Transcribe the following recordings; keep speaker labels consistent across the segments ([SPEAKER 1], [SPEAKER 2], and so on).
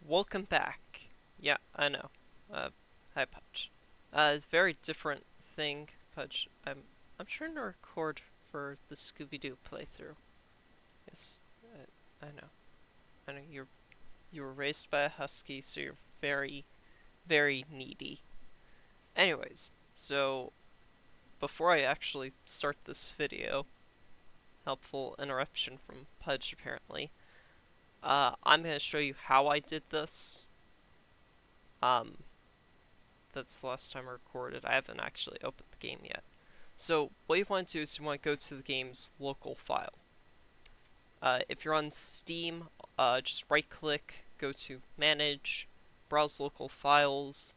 [SPEAKER 1] Welcome back. Yeah, I know. Hi Pudge. Very different thing, Pudge. I'm trying to record for the Scooby-Doo playthrough. Yes, I know. I know you were raised by a husky, so you're very, very needy. Anyways, so before I actually start this video, helpful interruption from Pudge apparently. I'm gonna show you how I did this. Um, that's the last time I recorded. I haven't actually opened the game yet. So what you want to do is you want to go to the game's local file. If you're on Steam, just right click, go to Manage, Browse Local Files,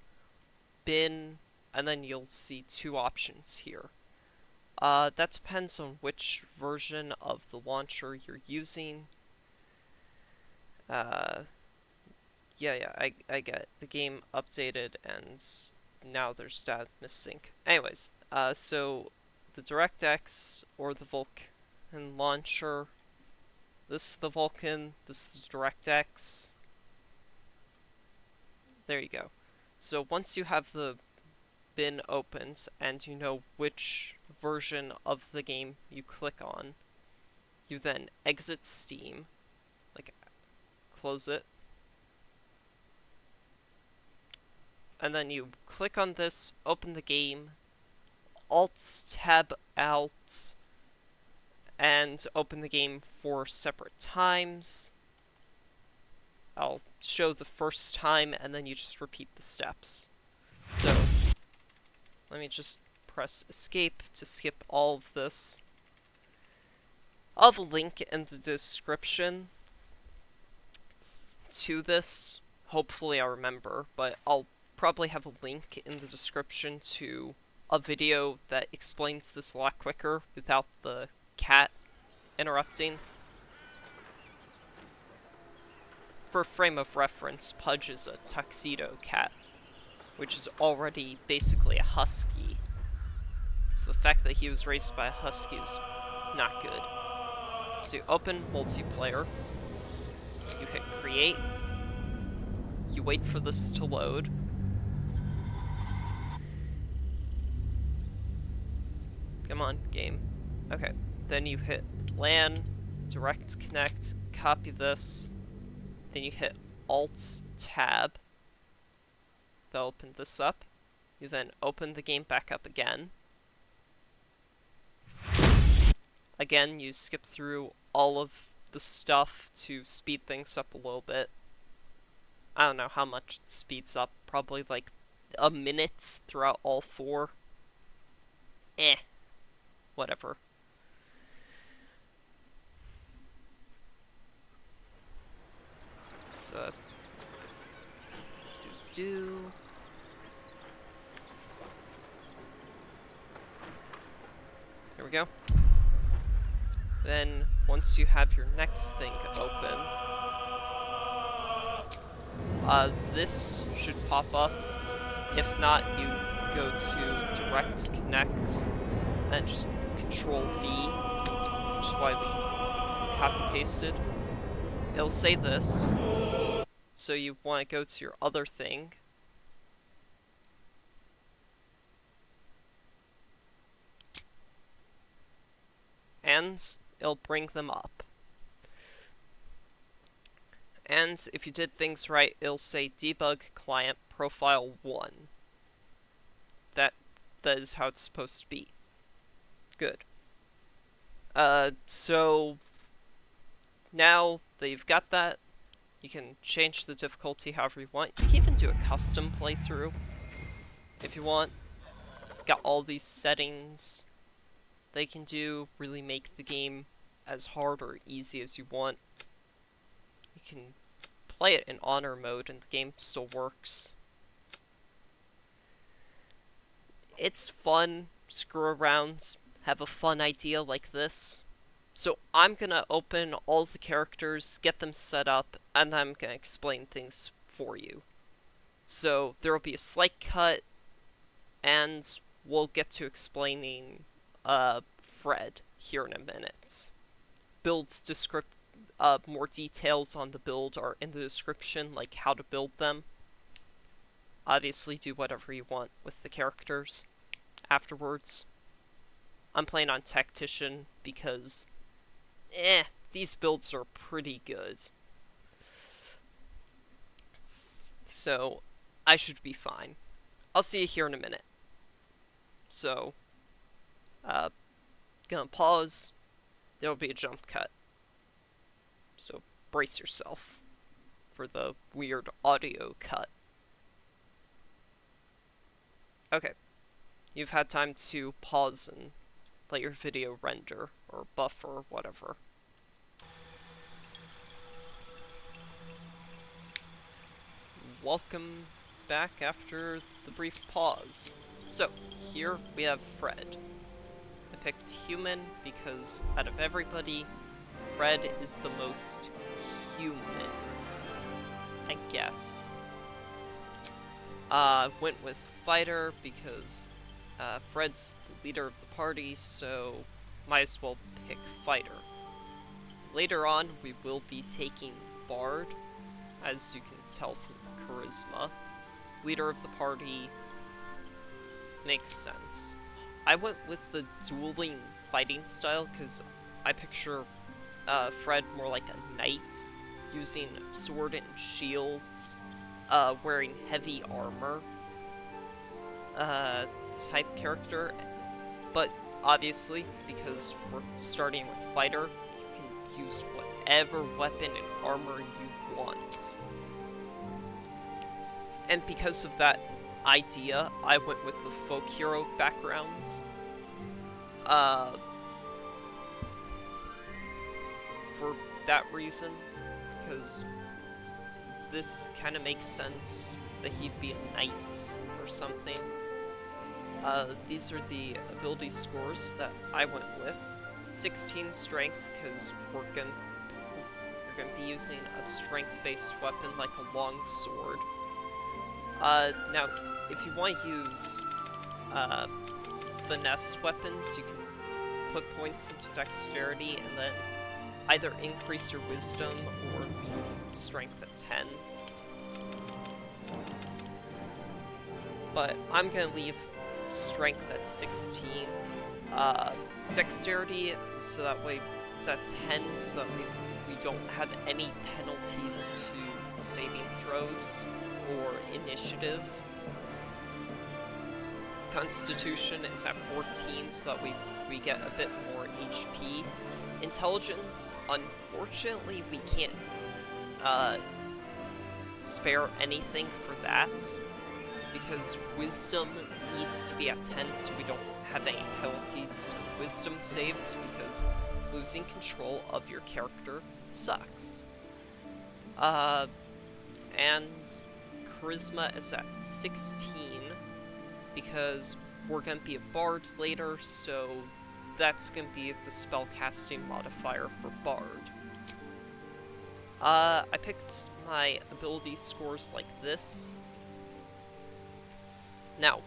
[SPEAKER 1] Bin, and then you'll see two options here. That depends on which version of the launcher you're using. Uh, yeah, I get it. The game updated and now there's that missync. Anyways, so the DirectX or the Vulkan launcher. This is the Vulkan, this is the DirectX. There you go. So once you have the bin opened and you know which version of the game you click on, you then exit Steam, like close it, and then you click on this, open the game, Alt Tab Alt, and open the game 4 separate times. I'll show the first time and then you just repeat the steps. So, let me just press escape to skip all of this. I'll have a link in the description to this. Hopefully I'll remember, but I'll probably have a link in the description to a video that explains this a lot quicker without the cat interrupting. For frame of reference, Pudge is a tuxedo cat, which is already basically a husky. So the fact that he was raised by a husky is not good. So you open multiplayer, you hit create, you wait for this to load. Come on, game. Okay, then you hit LAN, direct connect, copy this, then you hit Alt Tab. They'll open this up. You then open the game back up again. Again, you skip through all of the stuff to speed things up a little bit. I don't know how much it speeds up, probably like a minute throughout all 4. Whatever. So, There we go. Then, once you have your next thing open, this should pop up. If not, you go to Direct Connect and just Control V, which is why we copy pasted. It'll say this, so you want to go to your other thing. And it'll bring them up. And if you did things right, it'll say debug client profile 1. That is how it's supposed to be. Good. So now that you've got that, you can change the difficulty however you want. You can even do a custom playthrough if you want. Got all these settings they can do, really make the game as hard or easy as you want. You can play it in honor mode and the game still works. It's fun, screw around, have a fun idea like this. So I'm gonna open all the characters, get them set up, and then I'm gonna explain things for you. So there will be a slight cut, and we'll get to explaining Fred here in a minute. more details on the build are in the description, like how to build them. Obviously, do whatever you want with the characters afterwards. I'm playing on Tactician because, these builds are pretty good. So, I should be fine. I'll see you here in a minute. So, gonna pause. There'll be a jump cut. So, brace yourself for the weird audio cut. Okay. You've had time to pause and let your video render, or buffer, or whatever. Welcome back after the brief pause. So, here we have Fred. I picked human because out of everybody, Fred is the most human, I guess. Went with fighter because Fred's the leader of the party, so might as well pick fighter. Later on, we will be taking Bard, as you can tell from the charisma. Leader of the party makes sense. I went with the dueling fighting style because I picture Fred more like a knight, using sword and shields, wearing heavy armor type character. But obviously, because we're starting with fighter, you can use whatever weapon and armor you want. And because of that idea, I went with the folk hero backgrounds. For that reason, because this kind of makes sense that he'd be a knight or something. These are the ability scores that I went with. 16 strength, because we're gonna be using a strength-based weapon like a long sword. Now, if you want to use finesse weapons, you can put points into dexterity and then either increase your wisdom or leave strength at 10. But I'm gonna leave strength at 16. Dexterity, so that way it's at 10, so that we don't have any penalties to the saving throws or initiative. Constitution is at 14, so that we get a bit more HP. Intelligence, unfortunately, we can't spare anything for that, because wisdom needs to be at 10, so we don't have any penalties to wisdom saves, because losing control of your character sucks. And charisma is at 16, because we're gonna be a bard later, so that's gonna be the spellcasting modifier for bard. I picked my ability scores like this. Now,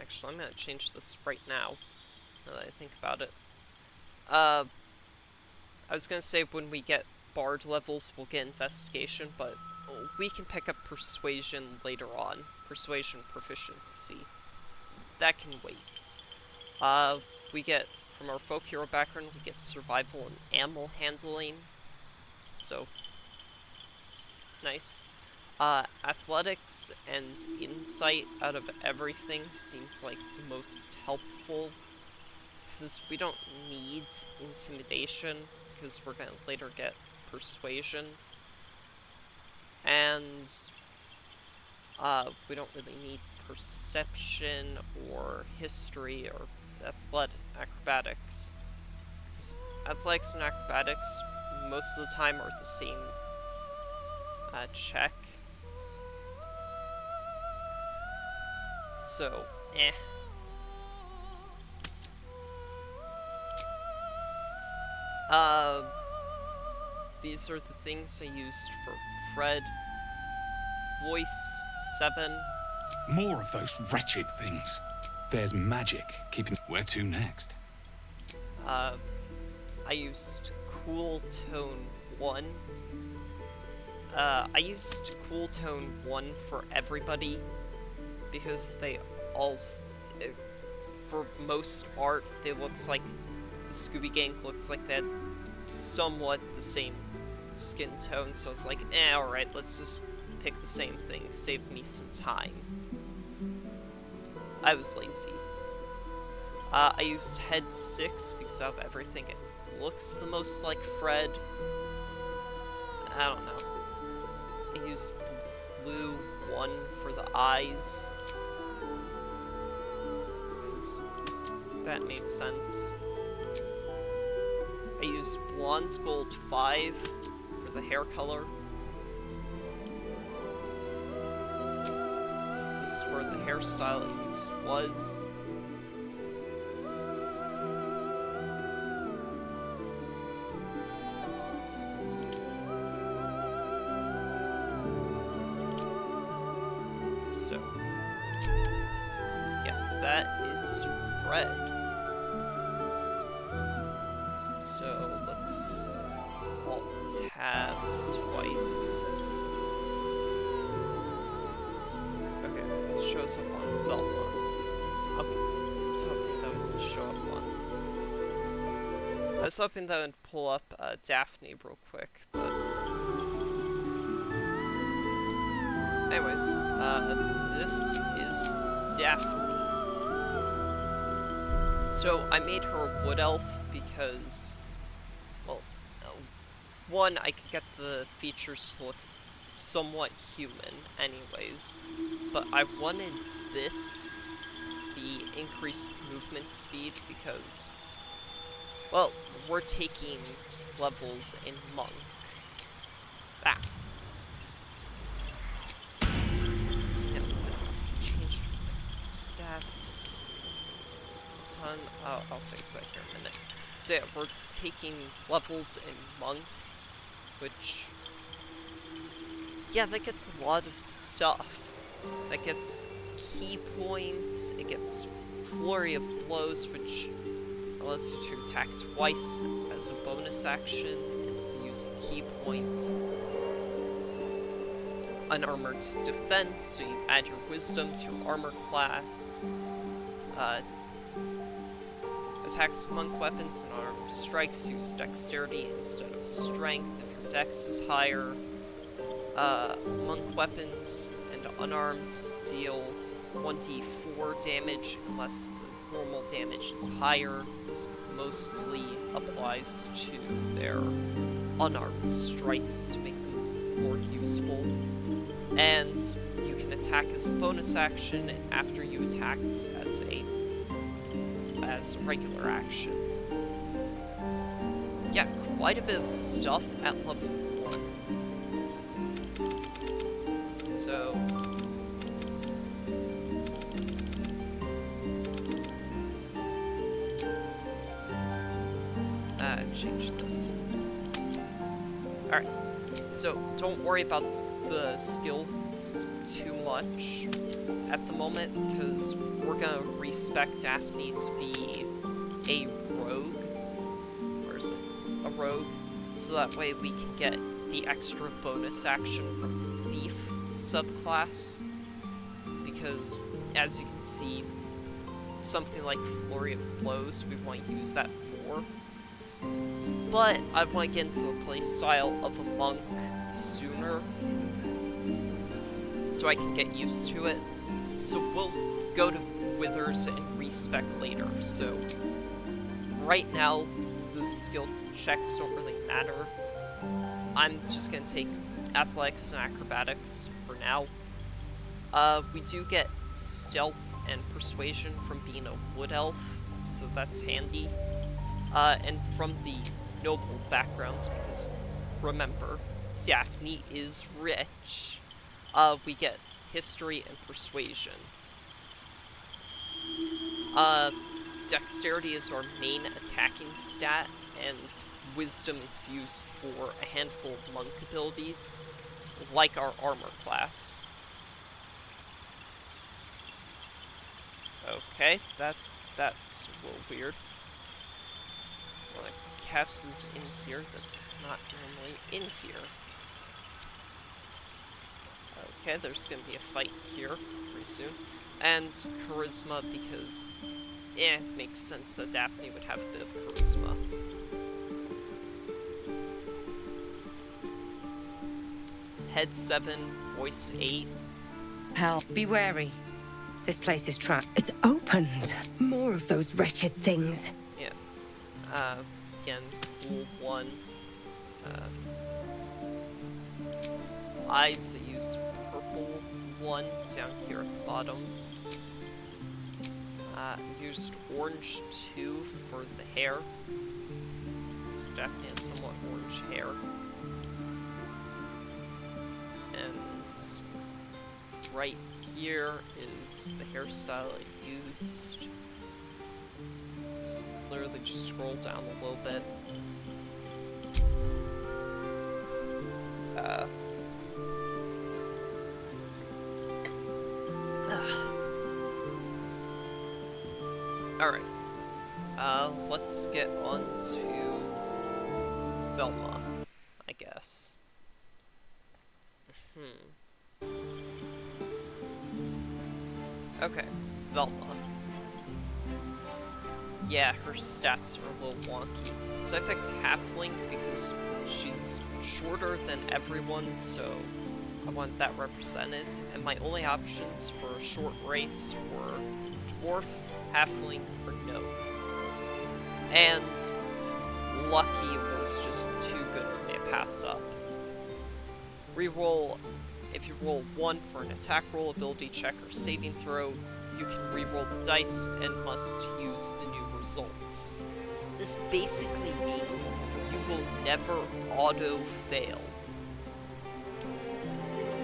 [SPEAKER 1] actually, I'm gonna change this right now that I think about it. I was gonna say when we get bard levels, we'll get investigation, but we can pick up persuasion later on. Persuasion proficiency. That can wait. We get, from our folk hero background, we get survival and animal handling. So, nice. Athletics and insight out of everything seems like the most helpful, because we don't need intimidation, because we're gonna later get persuasion. And we don't really need perception or history or acrobatics. Because athletics and acrobatics most of the time are the same check. So, these are the things I used for Fred. Voice 7.
[SPEAKER 2] More of those wretched things. There's magic keeping... Where to next?
[SPEAKER 1] I used Cool Tone 1. I used Cool Tone 1 for everybody because they all, for most art, they looked like the Scooby Gang looks like they had somewhat the same skin tone, so it's like, alright, let's just pick the same thing, save me some time. I was lazy. I used Head 6 because out of everything it looks the most like Fred. I don't know. I used Blue 1 for the eyes, because that made sense. I used Blonde Gold 5 for the hair color. This is where the hairstyle I used was. So, yeah, that is Fred. So let's Alt-Tab twice. Okay, it shows up on Velma. I was hoping that would show up on... I was hoping that would pull up Daphne real quick, but... Anyways, this is Daphne. So I made her a wood elf because, well, one, I could get the features to look somewhat human anyways, but I wanted this, the increased movement speed, because, well, we're taking levels in Monk. Ah. And changed stats a ton. Oh, I'll fix that here in a minute. So yeah, we're taking levels in Monk, which, yeah, that gets a lot of stuff. That gets key points, it gets Flurry of Blows, which allows you to attack twice as a bonus action and to use a key point. Unarmored Defense, so you add your Wisdom to your armor class. Attacks monk weapons and armed strikes use Dexterity instead of Strength if your Dex is higher. Monk weapons and unarms deal 1d4 damage unless the normal damage is higher. This mostly applies to their unarmed strikes to make them more useful. And you can attack as a bonus action after you attacked as a regular action. Yeah, quite a bit of stuff at level 1. So... change this. Alright, so don't worry about the skills too much at the moment, because we're gonna respec Daphne to be a rogue. Where is it? A rogue. So that way we can get the extra bonus action from the Thief subclass. Because, as you can see, something like Flurry of Blows, we want to use that more. But I want to get into the playstyle of a monk sooner, so I can get used to it. So we'll go to Withers and respec later. So right now, the skill checks don't really matter. I'm just going to take Athletics and Acrobatics for now. We do get Stealth and Persuasion from being a Wood Elf, so that's handy. And from the noble backgrounds, because remember, Daphne is rich, we get History and Persuasion. Dexterity is our main attacking stat, and Wisdom is used for a handful of monk abilities, like our armor class. Okay, that's a little weird. I'm gonna Cats is in here that's not normally in here. Okay, there's gonna be a fight here pretty soon. And charisma because, it makes sense that Daphne would have a bit of charisma. Head 7, voice 8.
[SPEAKER 3] Hell, be wary. This place is trapped. It's opened. More of those wretched things.
[SPEAKER 1] Yeah. Again, Pool 1. Eyes, I used purple 1 down here at the bottom. Used orange 2 for the hair. Daphne has somewhat orange hair. And right here is the hairstyle I used. Just literally just scroll down a little bit. Alright. Let's get on to Velma, I guess. Okay, Velma. Yeah, her stats are a little wonky. So I picked Halfling because she's shorter than everyone, so I want that represented. And my only options for a short race were Dwarf, Halfling, or Gnome. And Lucky was just too good for me to pass up. Reroll. If you roll 1 for an attack roll, ability check, or saving throw, you can reroll the dice and must use the new results. This basically means you will never auto-fail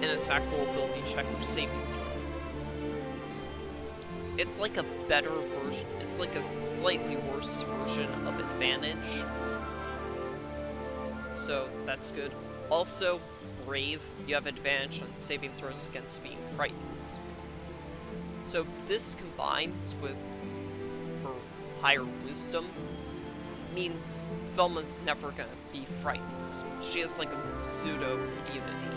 [SPEAKER 1] an attack roll, ability check, or saving throw. It's like a better version, it's like a slightly worse version of advantage. So that's good. Also, Brave, you have advantage on saving throws against being frightened. So this combines with her higher wisdom means Velma's never gonna be frightened. She has like a pseudo immunity.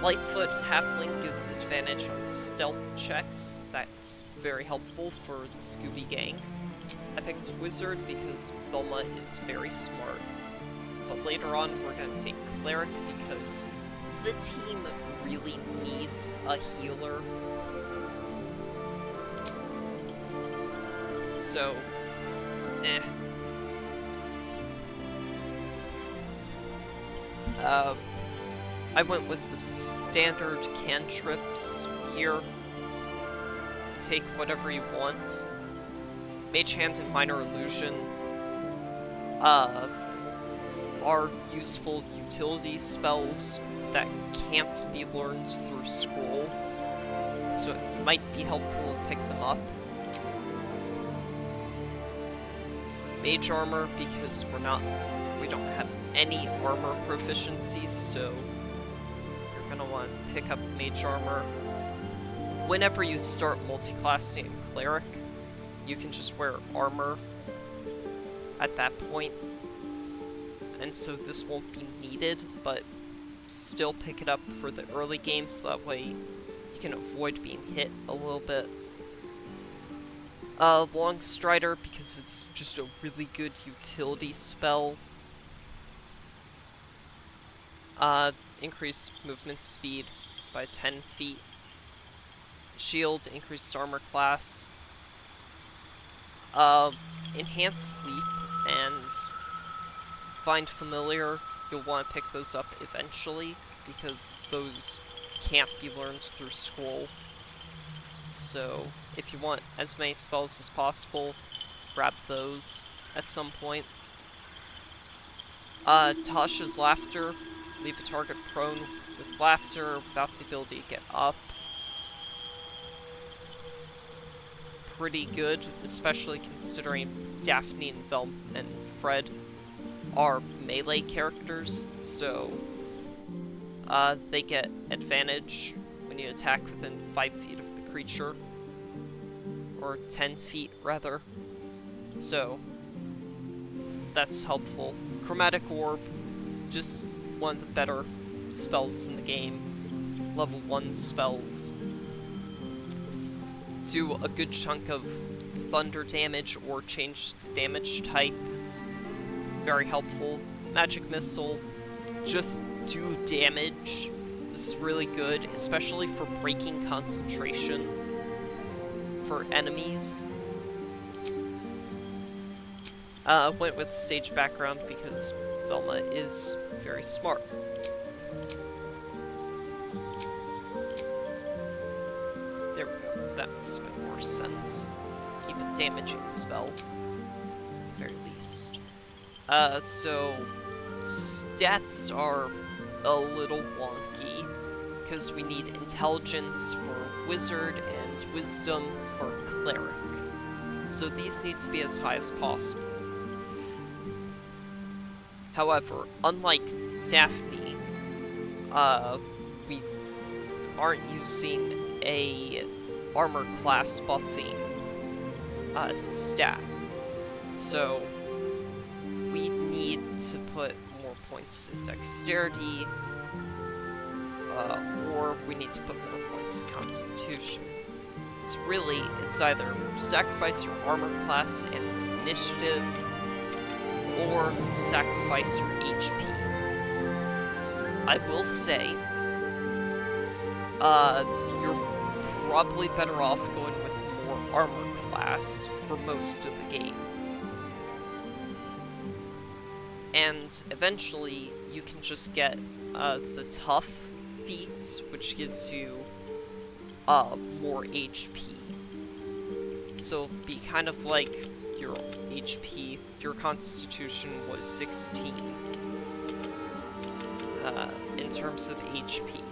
[SPEAKER 1] Lightfoot Halfling gives advantage on stealth checks. That's very helpful for the Scooby gang. I picked Wizard because Velma is very smart. But later on, we're going to take Cleric because the team really needs a healer. So, I went with the standard cantrips here. Take whatever you want. Mage Hand and Minor Illusion are useful utility spells that can't be learned through scroll, so it might be helpful to pick them up. Mage Armor, because we don't have any armor proficiencies, so you're gonna want to pick up Mage Armor. Whenever you start multiclassing Cleric, you can just wear armor at that point. And so this won't be needed, but still pick it up for the early game, so that way you can avoid being hit a little bit. Long Strider, because it's just a really good utility spell. Increase movement speed by 10 feet. Shield, increased armor class. Enhanced Sleep and Find Familiar, you'll want to pick those up eventually, because those can't be learned through scroll. So, if you want as many spells as possible, grab those at some point. Tasha's Laughter, leave a target prone with laughter without the ability to get up. Pretty good, especially considering Daphne and Fred are melee characters, so they get advantage when you attack within 5 feet of the creature, or 10 feet rather. So that's helpful. Chromatic Orb, just one of the better spells in the game. Level 1 spells. Do a good chunk of thunder damage or change damage type. Very helpful. Magic Missile, just do damage. This is really good, especially for breaking concentration for enemies. Went with Sage background because Velma is very smart. There we go. That makes a bit more sense. Keep it damaging the spell, at the very least. So stats are a little wonky because we need intelligence for wizard and wisdom for cleric. So these need to be as high as possible. However, unlike Daphne, we aren't using a armor class buffing stat. So we need to put more points in dexterity, or we need to put more points in constitution. So really, it's either sacrifice your armor class and initiative, or sacrifice your HP. I will say, you're probably better off going with more armor class for most of the game. And eventually, you can just get the tough feats, which gives you more HP. So be kind of like your HP. Your constitution was 16 in terms of HP.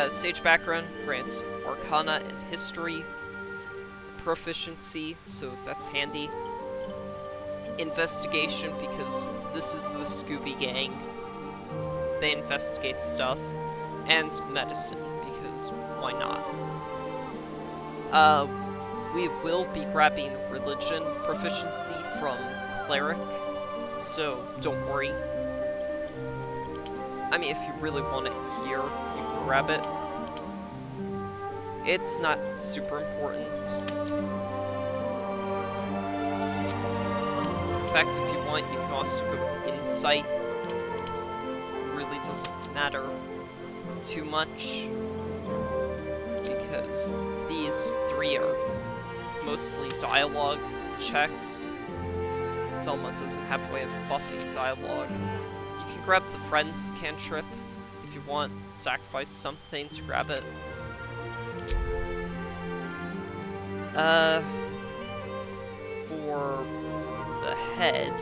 [SPEAKER 1] Sage background grants Arcana and History proficiency, so that's handy. Investigation, because this is the Scooby gang. They investigate stuff. And Medicine, because why not? We will be grabbing Religion proficiency from Cleric, so don't worry. I mean, if you really want it here, you can grab it. It's not super important. In fact, if you want, you can also go with Insight. It really doesn't matter too much, because these three are mostly dialogue checks. Velma doesn't have a way of buffing dialogue. You can grab the Friends cantrip if you want. Sacrifice something to grab it. For the head,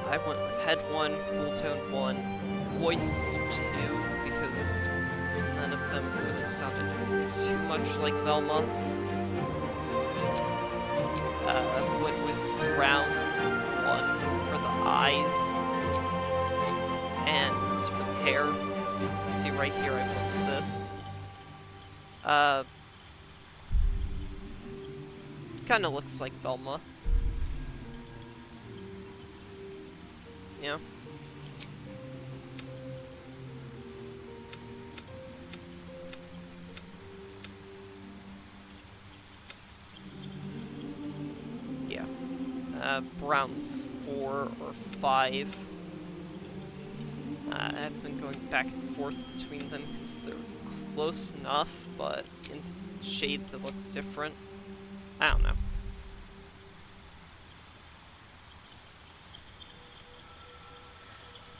[SPEAKER 1] I went with Head 1, Cool Tone 1, Voice 2, because none of them really sounded too much like Velma. Went with Brown 1 for the eyes, and for the hair. You can see right here I went with this. Kinda looks like Velma. Yeah. Yeah. Brown 4 or 5. I've been going back and forth between them because they're close enough, but in shade they look different. I don't know.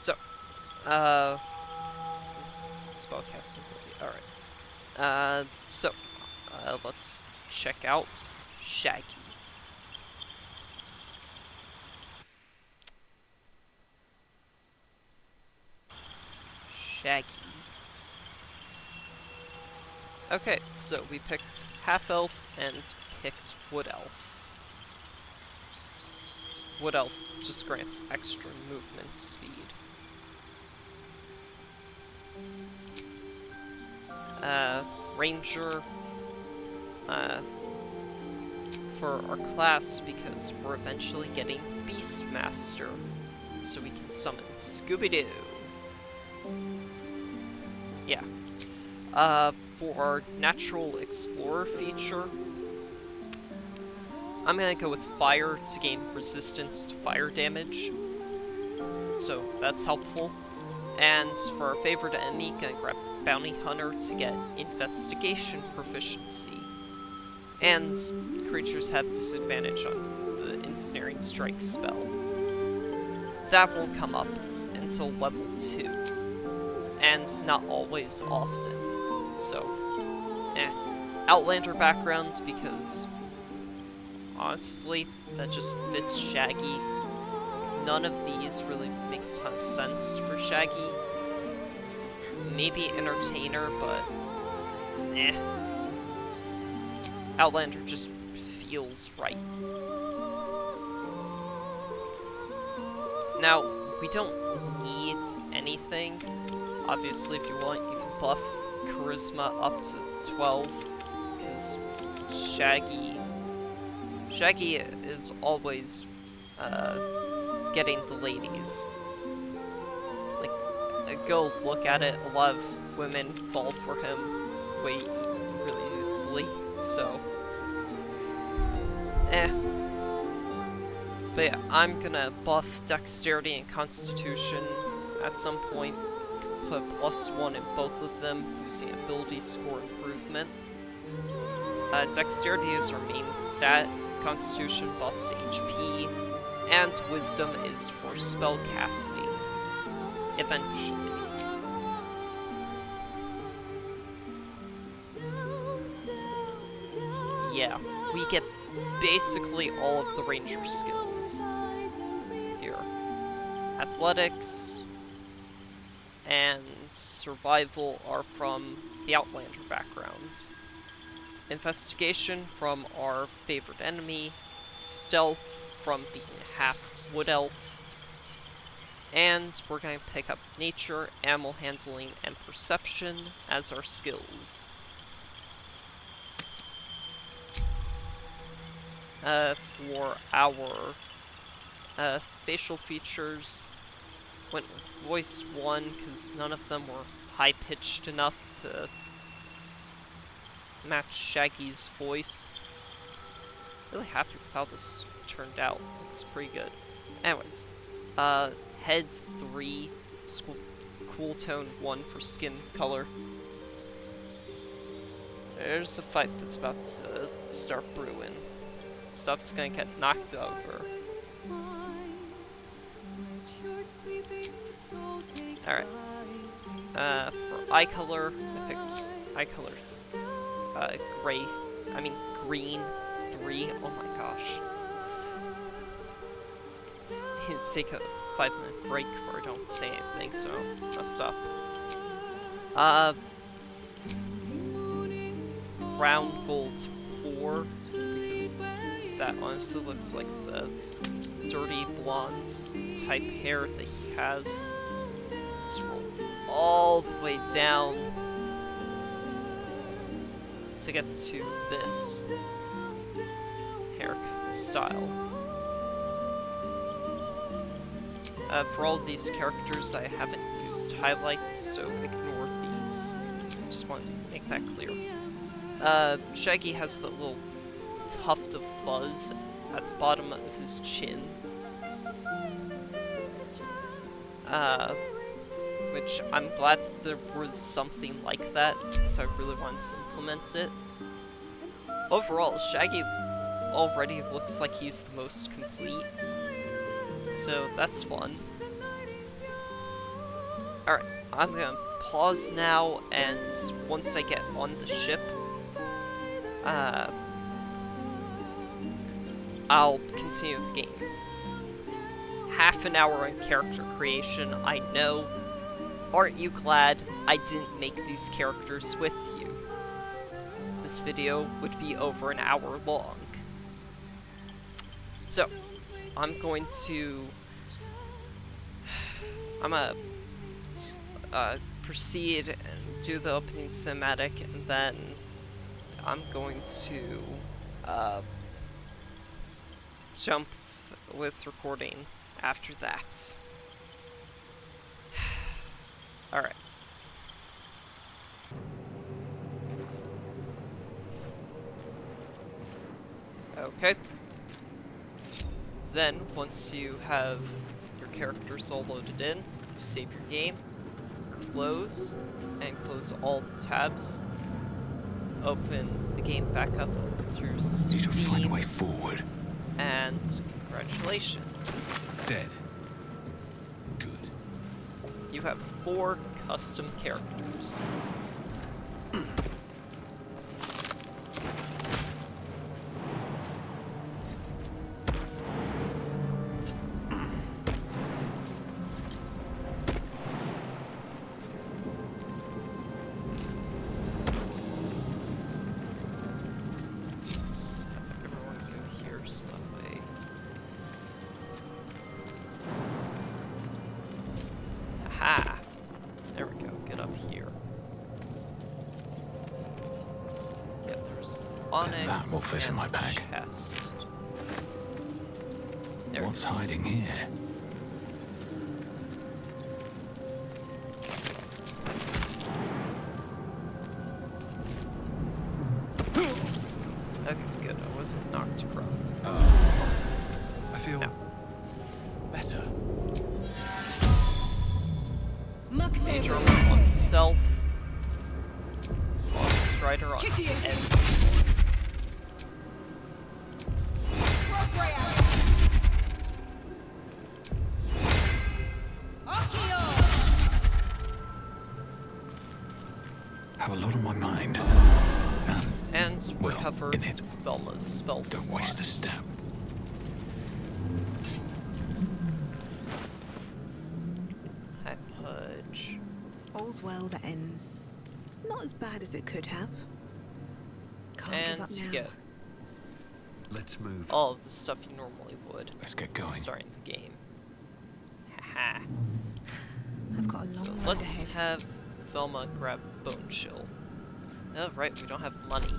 [SPEAKER 1] So, spellcasting ability. Alright. Let's check out Shaggy. Shaggy. Okay, so we picked Half Elf and picked Wood Elf. Wood Elf just grants extra movement speed. Ranger, for our class because we're eventually getting Beastmaster, so we can summon Scooby-Doo. Yeah. For our Natural Explorer feature, I'm gonna go with Fire to gain resistance to fire damage, so that's helpful. And for our favorite enemy, gonna grab Bounty Hunter to get Investigation proficiency. And creatures have disadvantage on the Ensnaring Strike spell. That won't come up until level 2, and not always often. So, Outlander backgrounds because, honestly, that just fits Shaggy. None of these really make a ton of sense for Shaggy. Maybe Entertainer, but Outlander just feels right. Now, we don't need anything. Obviously, if you want, you can buff Charisma up to 12, because Shaggy is always getting the ladies. Like, go look at it, a lot of women fall for him way really easily, so but yeah, I'm gonna buff Dexterity and Constitution at some point. Put +1 in both of them using ability score improvement. Dexterity is our main stat, Constitution buffs HP, and Wisdom is for spell casting. Eventually. Yeah, we get basically all of the Ranger skills here. Athletics and Survival are from the Outlander backgrounds. Investigation from our favorite enemy. Stealth from being half Wood Elf. And we're going to pick up Nature, Animal Handling, and Perception as our skills. For our facial features, went with Voice 1 because none of them were high-pitched enough to match Shaggy's voice. Really happy with how this turned out. Looks pretty good. Anyways, Heads 3, Cool Tone 1 for skin color. There's a fight that's about to start brewing. Stuff's gonna get knocked over. Alright. For eye color, I picked eye color green 3. Oh my gosh. I need to take a 5-minute break where I don't say anything, so I'll mess up. Round gold 4, because that honestly looks like the dirty blondes type hair that he has. Scroll all the way down to get to this hair style. For all of these characters, I haven't used highlights, so ignore these. Just wanted to make that clear. Shaggy has the little tuft of fuzz at the bottom of his chin. Which I'm glad that there was something like that, because I really wanted to implement it. Overall, Shaggy already looks like he's the most complete, so that's fun. Alright, I'm gonna pause now, and once I get on the ship, I'll continue the game. Half an hour in character creation, I know. Aren't you glad I didn't make these characters with you? This video would be over an hour long. So, I'm gonna proceed and do the opening cinematic, and then I'm going to jump with recording after that. Alright. Okay. Then, once you have your characters all loaded in, you save your game, close, and close all the tabs. Open the game back up through
[SPEAKER 2] Need to find a
[SPEAKER 1] Steam,
[SPEAKER 2] way forward.
[SPEAKER 1] and congratulations.
[SPEAKER 2] Dead. Good.
[SPEAKER 1] You have 4 custom characters. Let's have everyone go here so that way. Aha! There we go, get up here. Yeah, there's onyx
[SPEAKER 2] That will fit in
[SPEAKER 1] and
[SPEAKER 2] my
[SPEAKER 1] a
[SPEAKER 2] bag.
[SPEAKER 1] chest. There it
[SPEAKER 2] What's
[SPEAKER 1] is.
[SPEAKER 2] hiding here?
[SPEAKER 1] Okay, good. I wasn't knocked prone.
[SPEAKER 2] I feel
[SPEAKER 1] No.
[SPEAKER 2] better.
[SPEAKER 1] Major on self. Strider on end.
[SPEAKER 2] Have a lot on my mind.
[SPEAKER 1] And
[SPEAKER 2] Well,
[SPEAKER 1] recover
[SPEAKER 2] in it.
[SPEAKER 1] Velma's spell
[SPEAKER 2] Don't
[SPEAKER 1] slot.
[SPEAKER 2] waste a step.
[SPEAKER 1] Hi, Pudge.
[SPEAKER 4] All's well that ends. Not as bad as it could have. Can't give
[SPEAKER 1] And
[SPEAKER 4] up
[SPEAKER 1] you
[SPEAKER 4] now.
[SPEAKER 1] get
[SPEAKER 2] Let's move.
[SPEAKER 1] all of the stuff you normally would
[SPEAKER 2] Let's get going.
[SPEAKER 1] starting the game. Haha.
[SPEAKER 4] I've got a long
[SPEAKER 1] So
[SPEAKER 4] road
[SPEAKER 1] let's
[SPEAKER 4] ahead.
[SPEAKER 1] have Velma grab Bone Chill. Oh, right, we don't have money.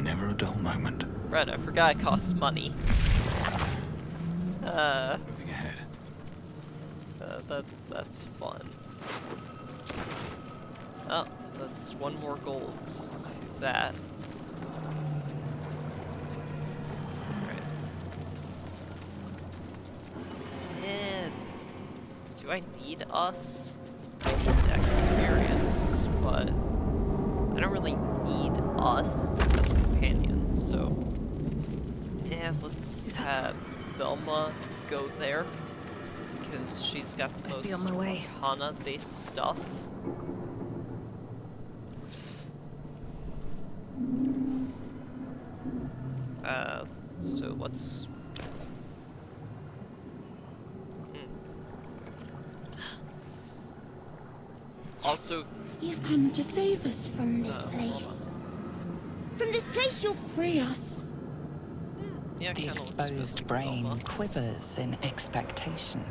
[SPEAKER 2] Never a dull moment.
[SPEAKER 1] Right, I forgot it costs money.
[SPEAKER 2] Moving ahead.
[SPEAKER 1] That's fun. Oh, that's 1 more gold. Let's do that. Right. Yeah. Do I need us? I need the experience, but I don't really need us as companions, so yeah, let's have Velma go there because she's got the
[SPEAKER 4] Best be
[SPEAKER 1] most
[SPEAKER 4] on my way.
[SPEAKER 1] Arcana-based stuff. So let's. Also,
[SPEAKER 5] You've come to save us from this
[SPEAKER 1] hold
[SPEAKER 5] place. From this place, you'll free us.
[SPEAKER 1] yeah,
[SPEAKER 6] The
[SPEAKER 1] kinda looks
[SPEAKER 6] exposed
[SPEAKER 1] just like
[SPEAKER 6] brain
[SPEAKER 1] Velma.
[SPEAKER 6] quivers in expectation.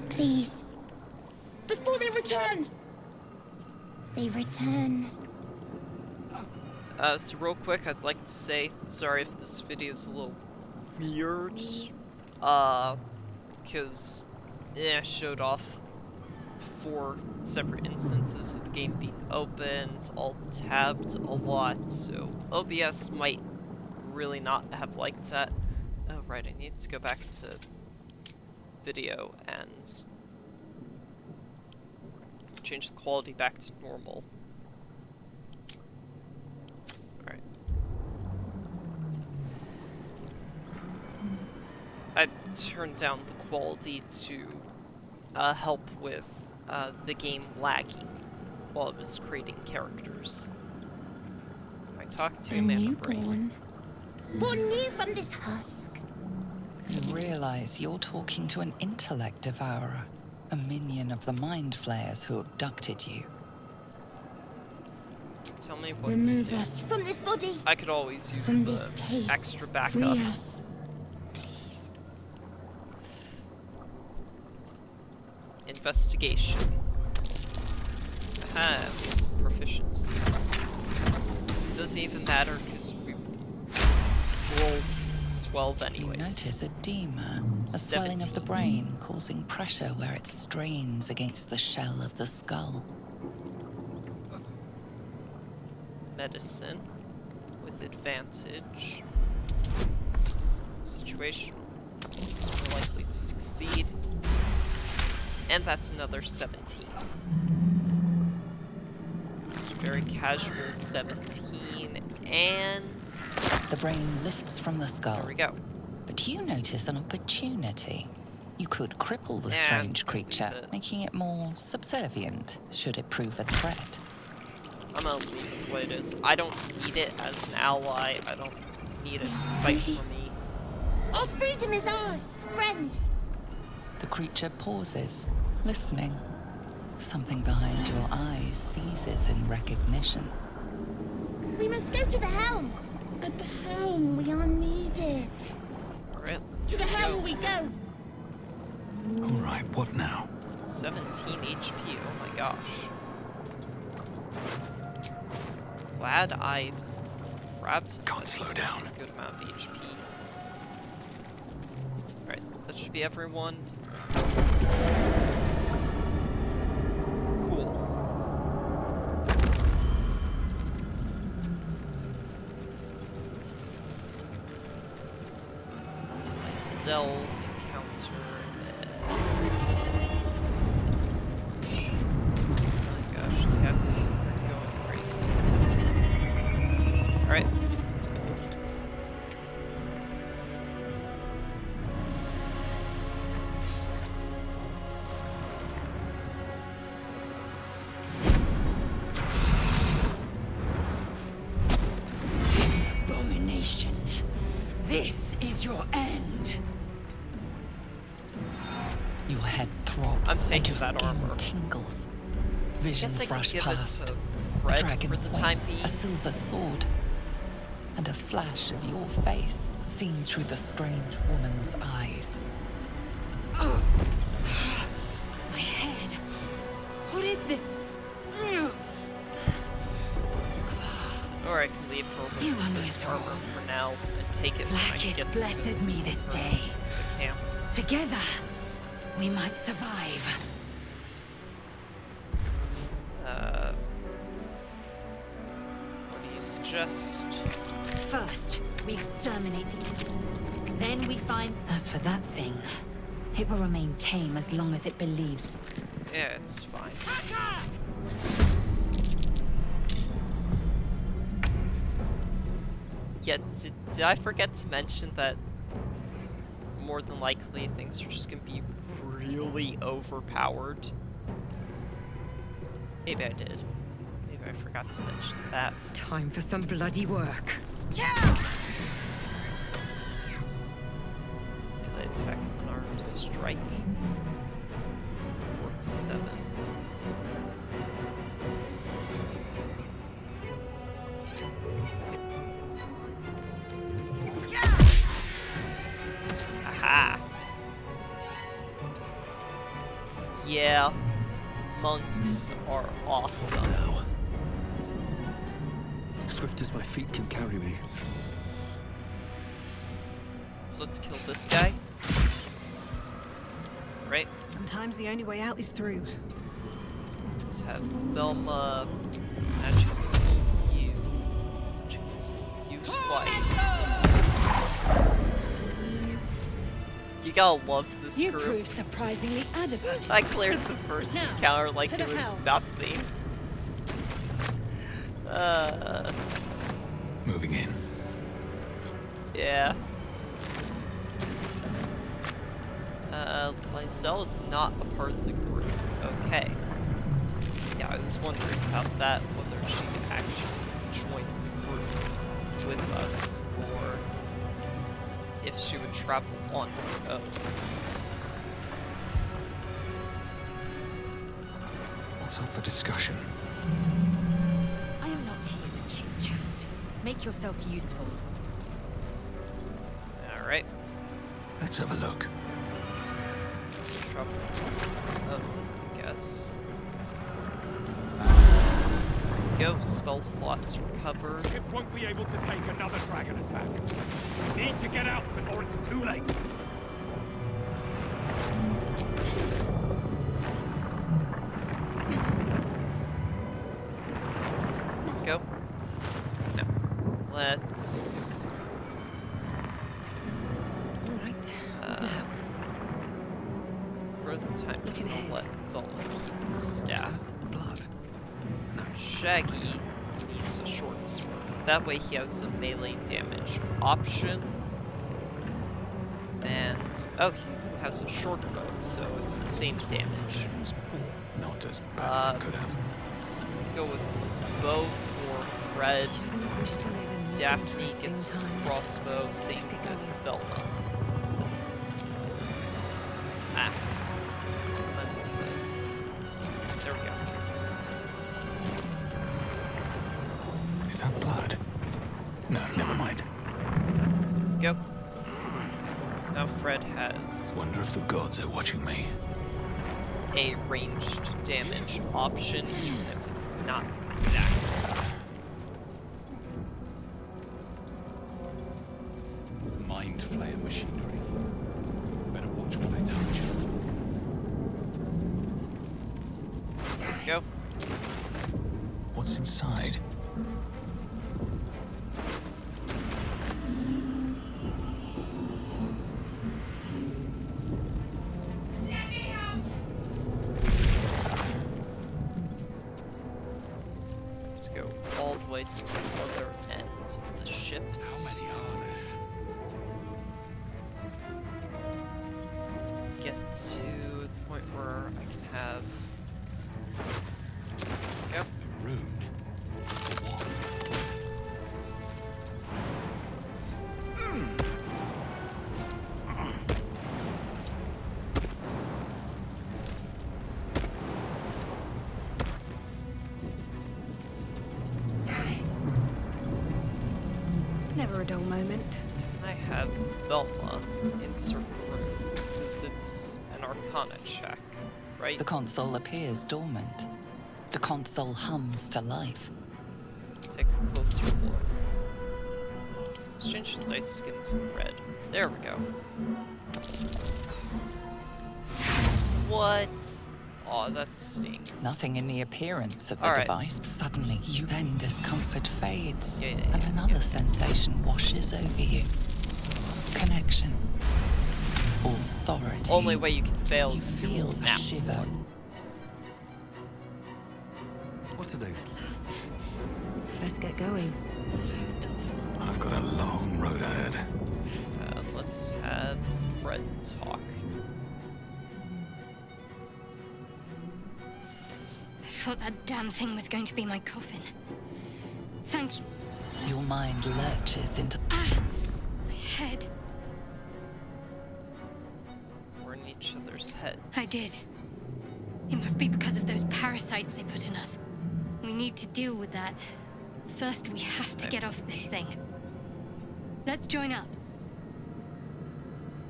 [SPEAKER 5] Please. Before they return. They return.
[SPEAKER 1] So real quick, I'd like to say sorry if this video is a little weird. Because I showed off 4 separate instances of the game being opened, all tabbed a lot, so OBS might really not have liked that. Oh right, I need to go back to video and change the quality back to normal. Alright. I turned down the quality to help with the game lagging while it was creating characters. I talked to
[SPEAKER 5] A
[SPEAKER 1] Amanda Brain.
[SPEAKER 5] newborn. Born new from this husk.
[SPEAKER 6] You realize you're talking to an intellect devourer, a minion of the mind flayers who abducted you.
[SPEAKER 1] Tell me what to
[SPEAKER 5] Remove
[SPEAKER 1] do.
[SPEAKER 5] us from this body.
[SPEAKER 1] I could always use
[SPEAKER 5] From
[SPEAKER 1] the
[SPEAKER 5] this case.
[SPEAKER 1] extra
[SPEAKER 5] Free
[SPEAKER 1] backup.
[SPEAKER 5] us. Please.
[SPEAKER 1] Investigation. Have proficiency. It doesn't even matter because we rolled 12
[SPEAKER 6] You
[SPEAKER 1] anyways.
[SPEAKER 6] notice edema, a swelling of the
[SPEAKER 1] 17.
[SPEAKER 6] brain causing pressure where it strains against the shell of the skull.
[SPEAKER 1] Medicine with advantage. Situational. It's more likely to succeed. And that's another 17. Just a very casual 17. And
[SPEAKER 6] The brain lifts from the skull.
[SPEAKER 1] there we go.
[SPEAKER 6] But you notice an opportunity. You could cripple the
[SPEAKER 1] Nah,
[SPEAKER 6] strange
[SPEAKER 1] I'll leave
[SPEAKER 6] creature,
[SPEAKER 1] it.
[SPEAKER 6] making it more subservient, should it prove a threat.
[SPEAKER 1] I'm gonna leave it what it is. I don't need it as an ally. I don't need it to fight for me.
[SPEAKER 5] Our freedom is ours, friend.
[SPEAKER 6] The creature pauses, listening. Something behind your eyes seizes in recognition.
[SPEAKER 5] We must go to the helm. At the helm, we are needed.
[SPEAKER 1] Alright,
[SPEAKER 5] To
[SPEAKER 1] let's
[SPEAKER 5] the helm
[SPEAKER 1] go.
[SPEAKER 5] we go.
[SPEAKER 2] All right, what now?
[SPEAKER 1] 17 HP, oh my gosh. Glad I grabbed
[SPEAKER 2] Can't slow down.
[SPEAKER 1] a good amount of HP. Alright, that should be everyone. Cool. Cell encounter. Oh my gosh, cats are going crazy. Alright.
[SPEAKER 3] Abomination. This is your end.
[SPEAKER 6] Your head throbs
[SPEAKER 1] I'm
[SPEAKER 6] and
[SPEAKER 1] taking
[SPEAKER 6] your
[SPEAKER 1] that
[SPEAKER 6] skin
[SPEAKER 1] armor.
[SPEAKER 6] tingles.
[SPEAKER 1] Guess I
[SPEAKER 6] Visions
[SPEAKER 1] can
[SPEAKER 6] rush
[SPEAKER 1] give
[SPEAKER 6] past.
[SPEAKER 1] it to
[SPEAKER 6] A
[SPEAKER 1] Fred for
[SPEAKER 6] dragon's
[SPEAKER 1] the
[SPEAKER 6] wing,
[SPEAKER 1] time being.
[SPEAKER 6] a silver sword, and a flash of your face seen through the strange woman's eyes.
[SPEAKER 3] My head. What is this? Skvar.
[SPEAKER 1] Or I can leave her
[SPEAKER 3] You
[SPEAKER 1] with
[SPEAKER 3] are my
[SPEAKER 1] this
[SPEAKER 3] thrall.
[SPEAKER 1] armor for now and take it when I
[SPEAKER 3] Flackett
[SPEAKER 1] get
[SPEAKER 3] blesses me this day.
[SPEAKER 1] to camp.
[SPEAKER 3] Together, we might survive.
[SPEAKER 1] What do you suggest?
[SPEAKER 3] First, we exterminate the imps. Then we find... As for that thing, it will remain tame as long as it believes.
[SPEAKER 1] Yeah, it's fine. Yeah, did I forget to mention that more than likely things are just gonna be really overpowered? Maybe I did. Maybe I forgot to mention that.
[SPEAKER 3] Time for some bloody work.
[SPEAKER 1] Melee attack, unarmed strike. 47. Aha! Yeah, monks are awesome.
[SPEAKER 7] Now. Swift as my feet can carry me.
[SPEAKER 1] So let's kill this guy. Right,
[SPEAKER 4] Sometimes the only way out is through.
[SPEAKER 1] let's have Velma magically see you. Magically see you twice. You gotta love this
[SPEAKER 5] You
[SPEAKER 1] group.
[SPEAKER 5] prove surprisingly adequate.
[SPEAKER 1] I cleared the first
[SPEAKER 5] Now,
[SPEAKER 1] encounter like
[SPEAKER 5] to
[SPEAKER 1] it
[SPEAKER 5] the
[SPEAKER 1] was
[SPEAKER 5] helm.
[SPEAKER 1] nothing.
[SPEAKER 2] Moving in.
[SPEAKER 1] Yeah. Lysel is not a part of the group. Okay. Yeah, I was wondering about that, whether she could actually join the group with us, or if she would travel on her own.
[SPEAKER 2] What's up for discussion?
[SPEAKER 3] I am not here for chit-chat. Make yourself useful.
[SPEAKER 1] Alright.
[SPEAKER 2] Let's have a look.
[SPEAKER 1] Let's travel. Oh, I guess. go. Spell slots recovered.
[SPEAKER 8] Ship won't be able to take another dragon attack. We need to get out before it's too late.
[SPEAKER 1] Go. No. Let's...
[SPEAKER 4] Alright.
[SPEAKER 1] Uh, for the time
[SPEAKER 4] Looking
[SPEAKER 1] being,
[SPEAKER 4] ahead.
[SPEAKER 1] let Velma keep his staff.
[SPEAKER 7] Blood. No.
[SPEAKER 1] Shaggy needs a short sword. That way he has a melee damage option. And, oh, he has a short bow, so it's the same damage. It's cool.
[SPEAKER 2] Not as bad as it could have.
[SPEAKER 1] Let's go with bow for Fred.
[SPEAKER 4] Shouldn't wish to live in more
[SPEAKER 1] Daphne
[SPEAKER 4] interesting
[SPEAKER 1] gets a
[SPEAKER 4] times.
[SPEAKER 1] crossbow, same
[SPEAKER 4] Let's get
[SPEAKER 1] with
[SPEAKER 4] going.
[SPEAKER 1] Velma. Ah. Let's, there we go.
[SPEAKER 2] Is that blood? No, never mind.
[SPEAKER 1] Go. Now Fred has
[SPEAKER 2] Wonder if the gods are watching me.
[SPEAKER 1] a ranged damage option, even if it's not that.
[SPEAKER 2] Mind flayer machinery. Better watch what I touch.
[SPEAKER 1] Go.
[SPEAKER 2] What's inside?
[SPEAKER 1] Let's go all the way to the other end of the ship.
[SPEAKER 2] How many are there?
[SPEAKER 1] Get to the point where I can have. Go.
[SPEAKER 2] A rune. For what?
[SPEAKER 4] Never a dull moment.
[SPEAKER 1] I have Velma insert the room because it's an Arcana check, right?
[SPEAKER 6] The console appears dormant. The console hums to life.
[SPEAKER 1] Take a closer look. Let's change the dice skin to red. There we go. What? Aw, that stings.
[SPEAKER 6] Nothing in the appearance of the
[SPEAKER 1] All right.
[SPEAKER 6] device. Suddenly, then discomfort fades,
[SPEAKER 1] Yeah,
[SPEAKER 6] and another sensation washes over you. Connection. Authority.
[SPEAKER 1] Only way you can fail
[SPEAKER 6] You
[SPEAKER 1] is if you
[SPEAKER 6] feel
[SPEAKER 1] roll
[SPEAKER 6] a
[SPEAKER 1] nat
[SPEAKER 6] shiver.
[SPEAKER 1] one.
[SPEAKER 7] What to do?
[SPEAKER 4] Let's get going.
[SPEAKER 2] I've got a long road ahead.
[SPEAKER 1] Let's have Fred talk.
[SPEAKER 3] I thought that damn thing was going to be my coffin. Thank you.
[SPEAKER 6] Your mind lurches into
[SPEAKER 3] Ah! My head.
[SPEAKER 1] We're in each other's heads.
[SPEAKER 3] I did. It must be because of those parasites they put in us. We need to deal with that. First, we have to get off this thing. Let's join up.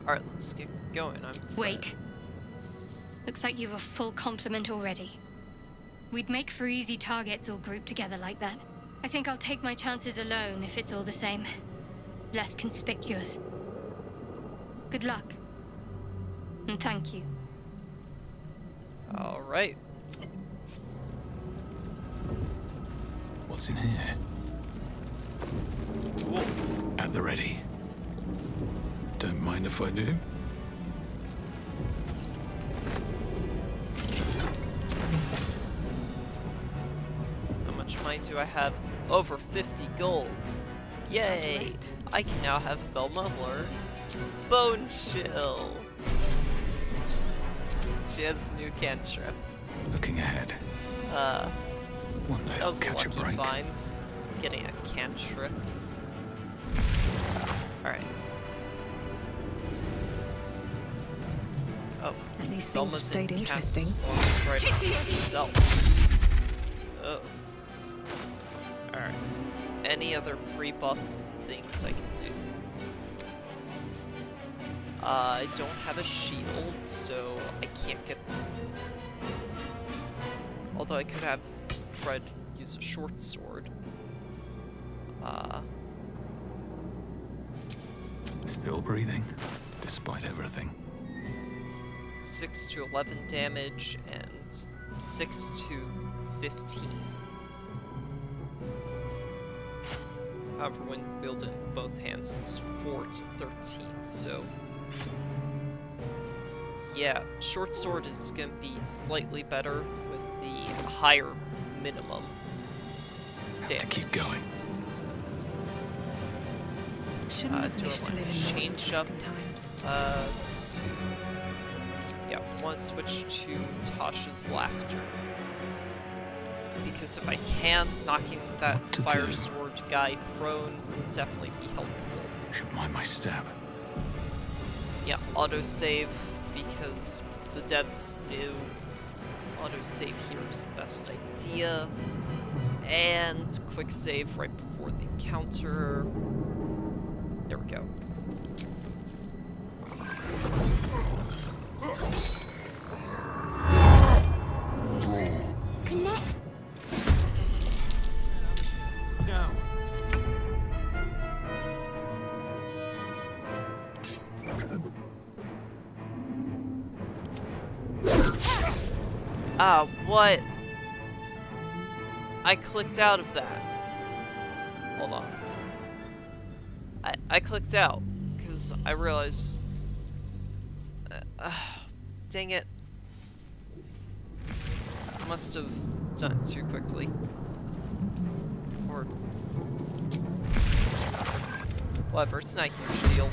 [SPEAKER 1] Alright, let's get going. I'm Fred.
[SPEAKER 3] Wait. Looks like you've a full complement already. We'd make for easy targets all grouped together like that. I think I'll take my chances alone if it's all the same. Less conspicuous. Good luck. And thank you.
[SPEAKER 1] Alright.
[SPEAKER 2] What's in here?
[SPEAKER 1] Cool.
[SPEAKER 2] At the ready. Don't mind if I do.
[SPEAKER 1] How much money do I have? Over 50 gold. Yay!
[SPEAKER 4] rest.
[SPEAKER 1] I can now have Velma learn Bone Chill. She has a new cantrip.
[SPEAKER 2] Looking ahead. One day
[SPEAKER 1] That
[SPEAKER 2] I'll
[SPEAKER 1] was a
[SPEAKER 2] catch a
[SPEAKER 1] lucky
[SPEAKER 2] break.
[SPEAKER 1] finds. Getting a cantrip. Alright. Oh.
[SPEAKER 4] At least things have
[SPEAKER 1] Velma's
[SPEAKER 4] stayed
[SPEAKER 1] in
[SPEAKER 4] interesting.
[SPEAKER 1] castle right on herself. Oh. Alright. Any other pre-buff things I can do? I don't have a shield, so I can't get... Although I could have Fred use use a short sword.
[SPEAKER 7] Still breathing, despite everything.
[SPEAKER 1] 6 to 11 damage and 6 to 15. However, when wielded in both hands, it's 4 to 13. So, yeah, short sword is going to be slightly better with the higher minimum damage.
[SPEAKER 7] Have to keep going.
[SPEAKER 4] Shouldn't have
[SPEAKER 1] do I
[SPEAKER 4] wished to
[SPEAKER 1] want
[SPEAKER 4] live
[SPEAKER 1] to
[SPEAKER 4] in more
[SPEAKER 1] change up?
[SPEAKER 4] interesting times.
[SPEAKER 1] Yeah, want to switch to Tasha's Laughter. Because if I can, knocking that
[SPEAKER 7] What to
[SPEAKER 1] fire
[SPEAKER 7] do?
[SPEAKER 1] sword guy prone would definitely be helpful.
[SPEAKER 7] Should mind my stab.
[SPEAKER 1] Yeah, autosave, because the devs knew autosave here is the best idea. And quick save right before the encounter. There we go.
[SPEAKER 5] Connect.
[SPEAKER 8] Now.
[SPEAKER 1] Ah, what? I clicked out of that. Hold on. I clicked out because I realized. Dang it. I must have done it too quickly. Or. Whatever, it's not a huge deal.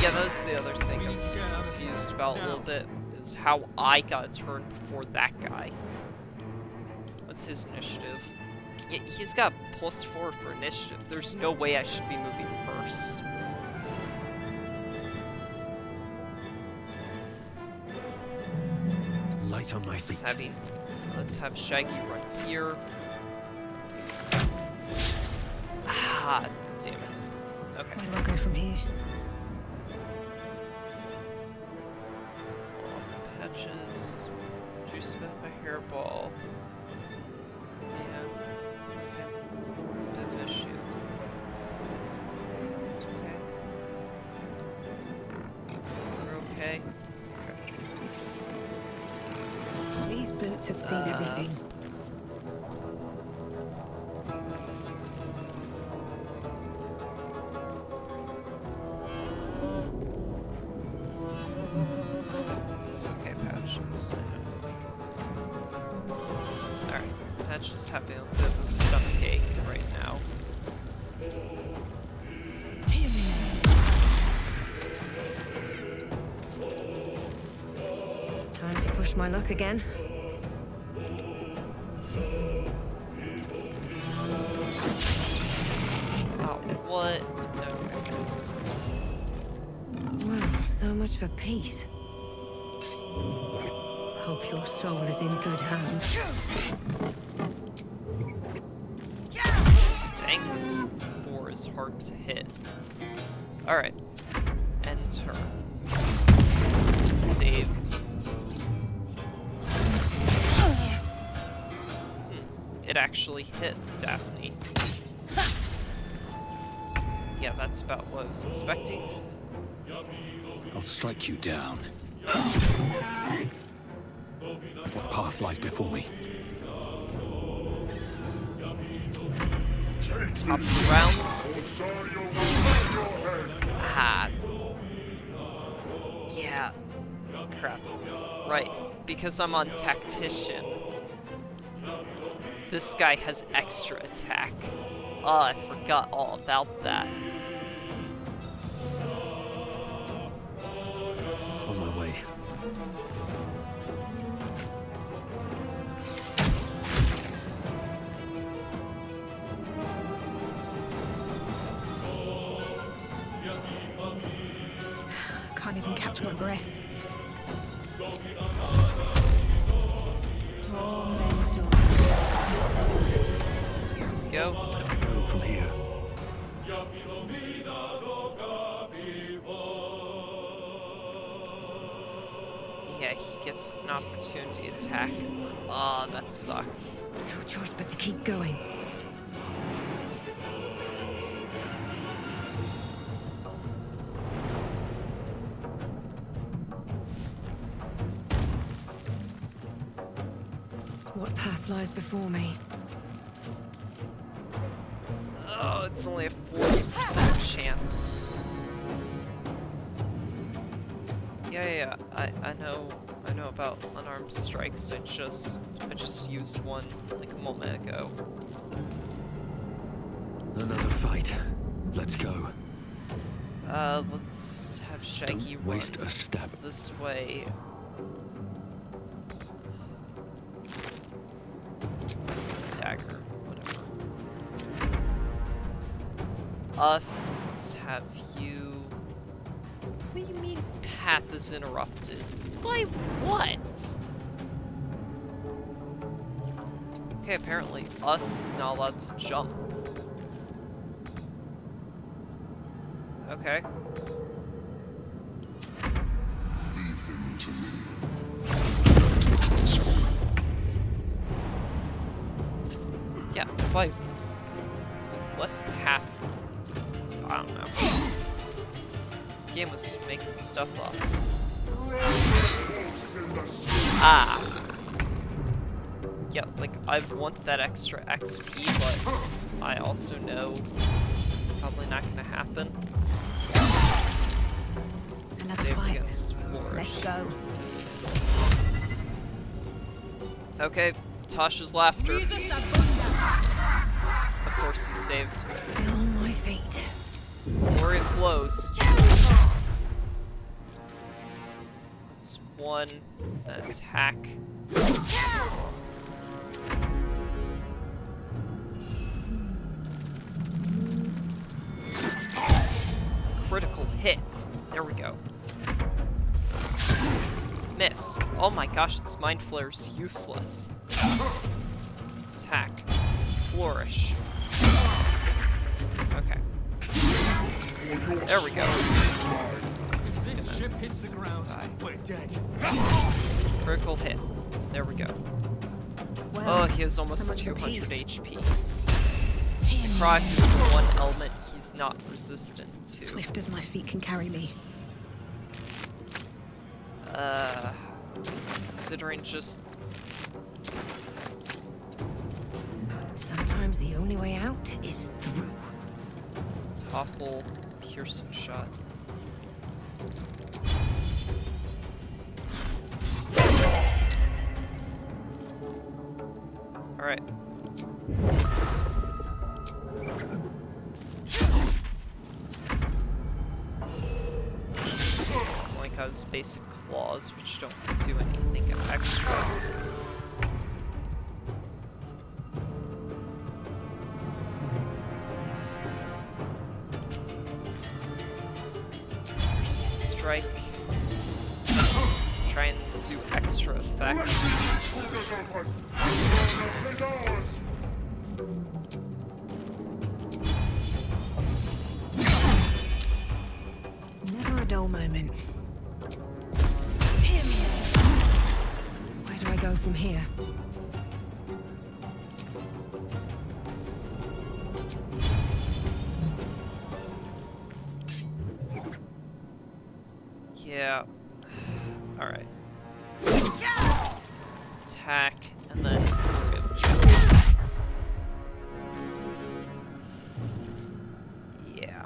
[SPEAKER 1] Yeah, that's the other thing I was confused about a little bit, is how I got a turn before that guy. What's his initiative? Yeah, he's got +4 for initiative. There's no way I should be moving first.
[SPEAKER 7] Light on my feet.
[SPEAKER 1] Let's have Shaggy run here. Ah, damn it. Okay.
[SPEAKER 4] Where do I go from here?
[SPEAKER 1] Patches. Juice about my hairball. Yeah. Okay. Bit of issues. Okay. We're okay. Okay.
[SPEAKER 4] These boots have seen everything.
[SPEAKER 1] It's okay, Patches. Alright, Patches is having a bit of a stomach ache right now.
[SPEAKER 9] Time to push my luck again.
[SPEAKER 1] Oh, what? Okay.
[SPEAKER 9] Well, so much for peace. Hope your soul is in good hands.
[SPEAKER 1] Dang, this boar is hard to hit. Alright. End turn. Saved. It actually hit Daphne. Yeah, that's about what I was expecting.
[SPEAKER 7] I'll strike you down. What path lies before me?
[SPEAKER 1] Top of the rounds. Ah. Yeah. Crap. Right. Because I'm on Tactician. This guy has extra attack. Oh, I forgot all about that.
[SPEAKER 7] On my way.
[SPEAKER 4] Can't even catch my breath. Tormentor.
[SPEAKER 1] Go.
[SPEAKER 7] Let me go from here.
[SPEAKER 1] Yeah, he gets an opportunity attack. Oh, that sucks.
[SPEAKER 9] No choice but to keep going. What path lies before me?
[SPEAKER 1] Oh, it's only a 40% chance. Yeah, I know about unarmed strikes. I just used one like a moment ago.
[SPEAKER 7] Another fight. Let's go.
[SPEAKER 1] Let's have Shaggy
[SPEAKER 7] Don't waste
[SPEAKER 1] run
[SPEAKER 7] a step.
[SPEAKER 1] this way. Dagger, whatever. Let's have you. What do you mean path is interrupted? By what? Okay, apparently us is not allowed to jump. Okay. Yeah, why? What path? I don't know. The game was making stuff up. Ah. Yeah, like, I want that extra XP, but I also know probably not gonna happen.
[SPEAKER 4] Another
[SPEAKER 1] Saved
[SPEAKER 4] fight.
[SPEAKER 1] against Flourish.
[SPEAKER 4] Let's go.
[SPEAKER 1] Okay, Tasha's laughter. Of course he saved.
[SPEAKER 9] Still on my feet.
[SPEAKER 1] Flurry of blows. That's one. Then attack. Critical hit. There we go. Miss. Oh my gosh, this Mind Flare's useless. Attack. Flourish. Okay. There we go.
[SPEAKER 8] If this ship hits the ground, we're dead.
[SPEAKER 1] Critical hit. There we go.
[SPEAKER 4] Well,
[SPEAKER 1] Oh, he has
[SPEAKER 4] so
[SPEAKER 1] almost
[SPEAKER 4] much for
[SPEAKER 1] 200
[SPEAKER 4] peace.
[SPEAKER 1] HP. Necrotic is the one element he's not resistant to.
[SPEAKER 4] Swift as my feet can carry me.
[SPEAKER 1] Considering just...
[SPEAKER 9] Sometimes the only way out is through.
[SPEAKER 1] Topple, piercing shot. Alright. It's like has basic claws, which don't do anything extra. Strike. Try and do extra effect.
[SPEAKER 4] Never a dull moment.
[SPEAKER 9] Where do I go from here?
[SPEAKER 1] Yeah. Alright. Attack, and then... Yeah.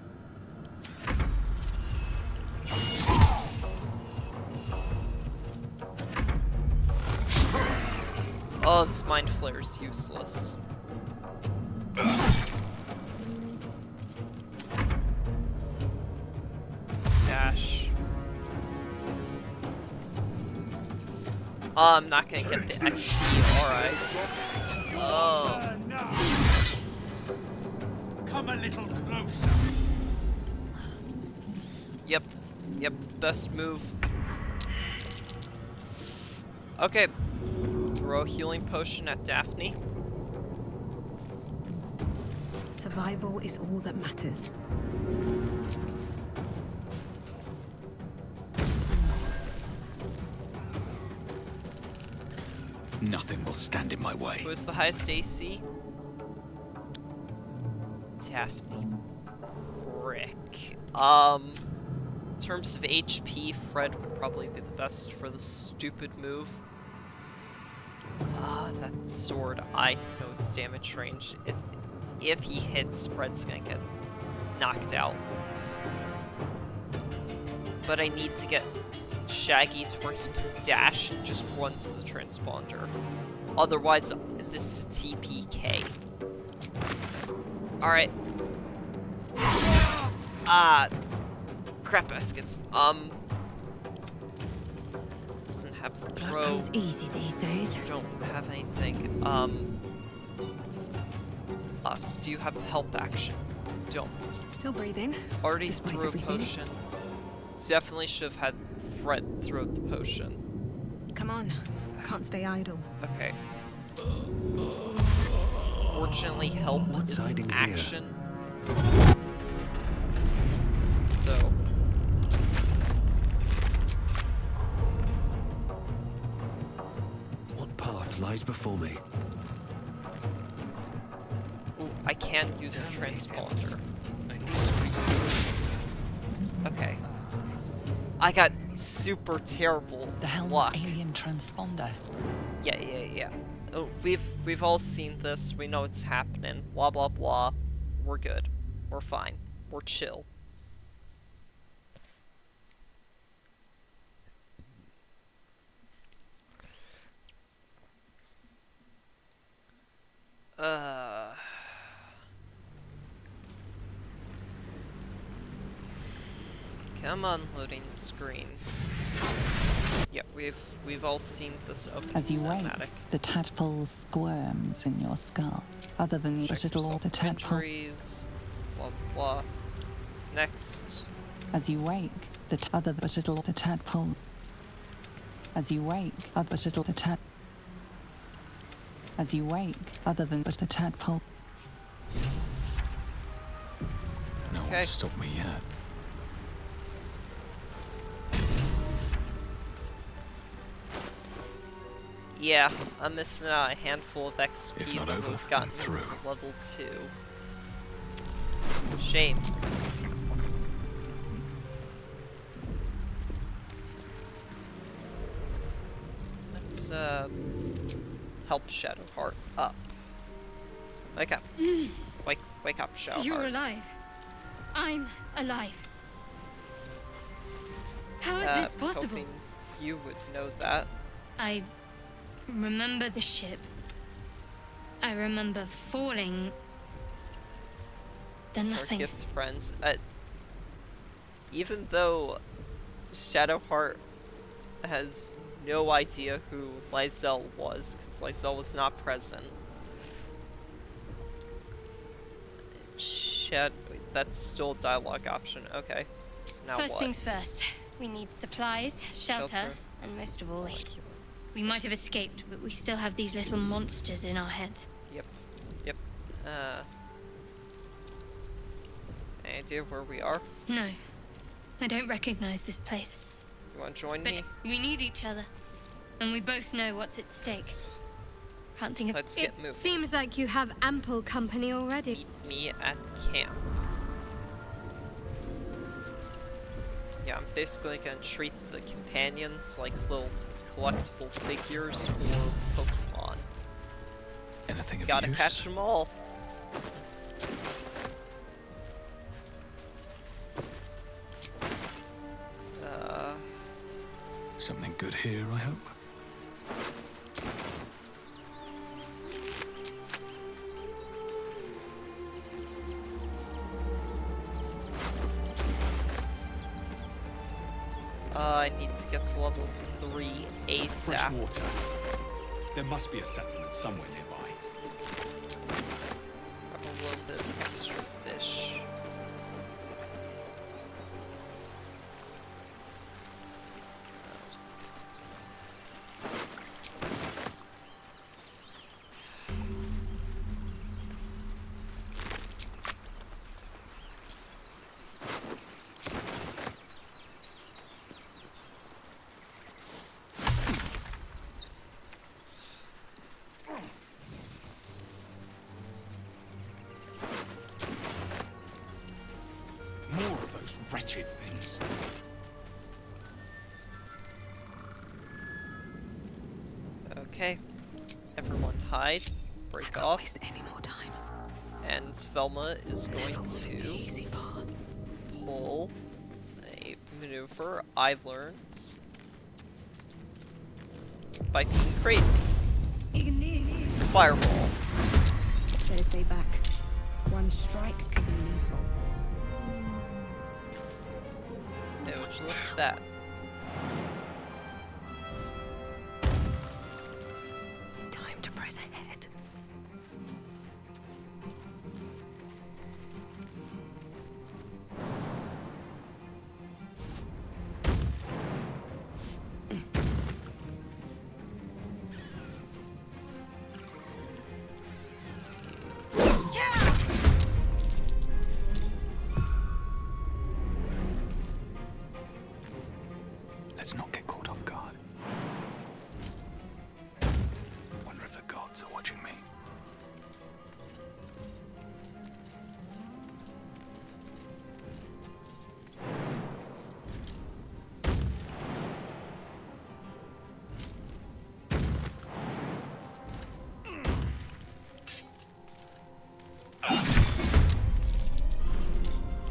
[SPEAKER 1] Oh, this Mind Flare is useless. Dash. I'm not gonna get the XP, alright. Oh.
[SPEAKER 8] Come a little closer.
[SPEAKER 1] Yep, best move. Okay. Throw a healing potion at Daphne.
[SPEAKER 4] Survival is all that matters.
[SPEAKER 7] Nothing will stand in my way.
[SPEAKER 1] Who has the highest AC? Daphne. Frick. In terms of HP, Fred would probably be the best for the stupid move. That sword, I know its damage range. If he hits, Fred's gonna get knocked out. But I need to get Shaggy to where he can dash and just run to the transponder. Otherwise, this is TPK. Alright. Crap baskets. Doesn't have the
[SPEAKER 9] Blood
[SPEAKER 1] throw.
[SPEAKER 9] comes easy these days.
[SPEAKER 1] Don't have anything. Us. Do you have the help action? Don't.
[SPEAKER 4] Still breathing.
[SPEAKER 1] Already
[SPEAKER 4] Despite
[SPEAKER 1] threw a
[SPEAKER 4] everything.
[SPEAKER 1] potion. Definitely should have had Fred throw the potion.
[SPEAKER 4] Come on. Can't stay idle.
[SPEAKER 1] Okay. Fortunately, help
[SPEAKER 7] What's
[SPEAKER 1] is an
[SPEAKER 7] hiding here?
[SPEAKER 1] action. So.
[SPEAKER 7] What path lies before me?
[SPEAKER 1] Ooh, I can use the transponder. Okay. I got super terrible
[SPEAKER 6] The helm's
[SPEAKER 1] luck.
[SPEAKER 6] alien transponder.
[SPEAKER 1] Yeah. Oh, we've all seen this. We know it's happening. Blah blah blah. We're good. We're fine. We're chill. Come on, loading screen. Yeah, we've all seen this opening
[SPEAKER 6] As you wake,
[SPEAKER 1] cinematic.
[SPEAKER 6] the tadpole squirms in your skull. Other than the
[SPEAKER 1] Check
[SPEAKER 6] little,
[SPEAKER 1] yourself
[SPEAKER 6] the tadpole.
[SPEAKER 1] injuries. Blah blah. Next.
[SPEAKER 6] As you wake, other but little, the tadpole. As you wake, other but little, the tad. As you wake, other than but the tadpole.
[SPEAKER 2] No
[SPEAKER 1] Okay.
[SPEAKER 2] one's stopped me yet.
[SPEAKER 1] Yeah, I'm missing out a handful of XP
[SPEAKER 2] If not
[SPEAKER 1] that
[SPEAKER 2] over,
[SPEAKER 1] we've gotten
[SPEAKER 2] then through.
[SPEAKER 1] since level 2. Shame. Let's help Shadowheart up. Wake up. Wake up, Shadowheart.
[SPEAKER 3] You're alive. I'm alive. How is this possible?
[SPEAKER 1] Hoping you would know that.
[SPEAKER 3] I remember the ship. I remember falling. Then nothing.
[SPEAKER 1] Target friends. Even though Shadowheart has no idea who Lysel was, because Lysel was not present. That's still a dialogue option. Okay. So now
[SPEAKER 3] First
[SPEAKER 1] what?
[SPEAKER 3] things first. We need supplies, shelter, and most of all, we might have escaped, but we still have these little monsters in our heads.
[SPEAKER 1] Yep. Any idea where we are?
[SPEAKER 3] No, I don't recognize this place.
[SPEAKER 1] You want to join
[SPEAKER 3] But
[SPEAKER 1] me?
[SPEAKER 3] we need each other, and we both know what's at stake. Can't think of
[SPEAKER 1] Let's
[SPEAKER 3] it.
[SPEAKER 1] get moving.
[SPEAKER 4] Seems like you have ample company already.
[SPEAKER 1] Meet me at camp. Yeah, I'm basically gonna treat the companions like little collectible figures or Pokemon.
[SPEAKER 2] Anything of
[SPEAKER 1] Gotta
[SPEAKER 2] use?
[SPEAKER 1] catch them all.
[SPEAKER 2] Something good here, I hope.
[SPEAKER 1] I need to get to level 3
[SPEAKER 8] Fresh
[SPEAKER 1] ASAP.
[SPEAKER 8] water. There must be a settlement somewhere nearby.
[SPEAKER 1] Have a little bit of extra fish.
[SPEAKER 4] close.
[SPEAKER 1] Okay. Everyone hide. Break
[SPEAKER 4] Can't
[SPEAKER 1] off.
[SPEAKER 4] waste any more time.
[SPEAKER 1] And Velma is going
[SPEAKER 4] Never was the
[SPEAKER 1] to
[SPEAKER 4] easy path.
[SPEAKER 1] pull a maneuver I learned by being crazy. Fireball.
[SPEAKER 4] Better stay back. One strike could be lethal.
[SPEAKER 1] Hey, would you look at that?
[SPEAKER 9] Time to press ahead.
[SPEAKER 2] Let's not get caught off guard. Wonder if the gods are watching me.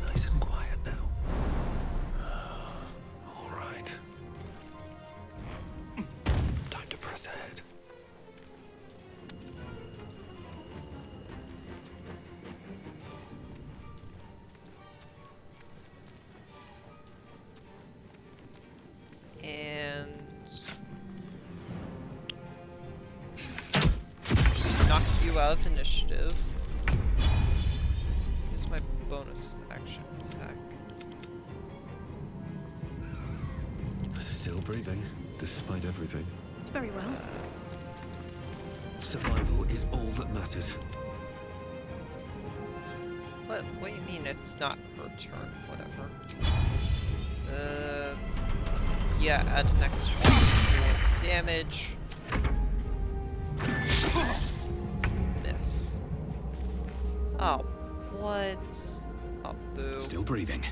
[SPEAKER 7] Nice and quiet now. All right. Time to press ahead.
[SPEAKER 1] And knock you out of initiative. Use my bonus action attack.
[SPEAKER 7] Still breathing, despite everything.
[SPEAKER 9] Very well.
[SPEAKER 7] Survival is all that matters.
[SPEAKER 1] What do you mean it's not her turn? Whatever. Yeah, add an extra 4 damage. Miss. Oh, what? Oh, boo.
[SPEAKER 7] Still breathing,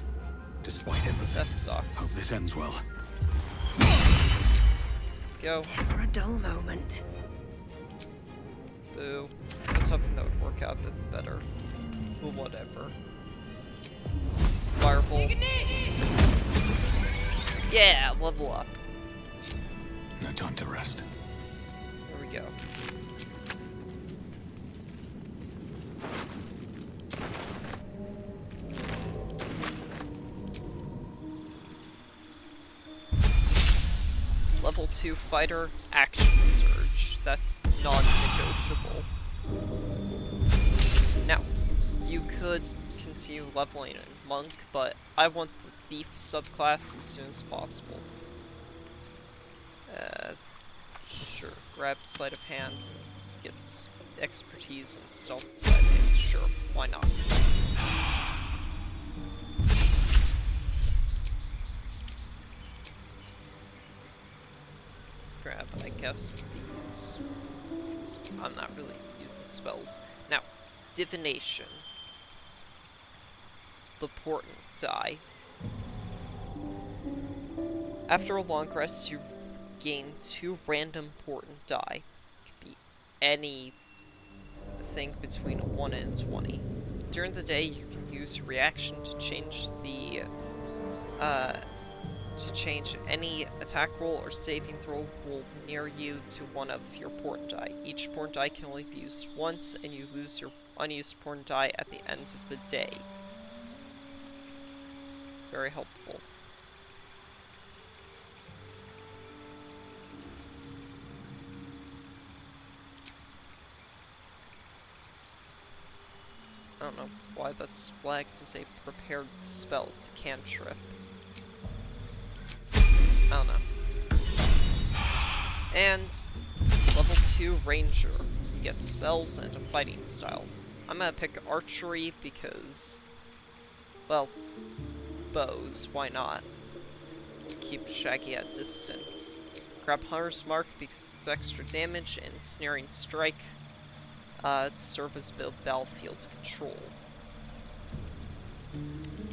[SPEAKER 7] despite everything.
[SPEAKER 1] That sucks.
[SPEAKER 7] Hope this ends well.
[SPEAKER 1] Go.
[SPEAKER 9] Never a dull moment.
[SPEAKER 1] Boo. I was hoping that would work out a bit better. But whatever. Firebolt. Yeah, level up.
[SPEAKER 2] No time to rest.
[SPEAKER 1] There we go. Level 2 fighter, action surge. That's non-negotiable. Now, you could continue leveling in monk, but I want the thief subclass as soon as possible. Sure. Grab sleight of hand and gets expertise in stealth sleight of hand. Sure, why not? Grab, I guess, these. 'Cause I'm not really using spells. Now, divination. The portent die. After a long rest, you gain 2 random portent die. It could be anything between 1 and 20. During the day, you can use your reaction to change the any attack roll or saving throw roll near you to one of your portent die. Each portent die can only be used once, and you lose your unused portent die at the end of the day. Very helpful. I don't know why that's flagged as a prepared spell. It's a cantrip. I don't know. And level 2 ranger. You get spells and a fighting style. I'm gonna pick archery because, well, bows, why not? Keep Shaggy at distance. Grab Hunter's Mark because it's extra damage, and Snaring Strike to serve as battlefield control.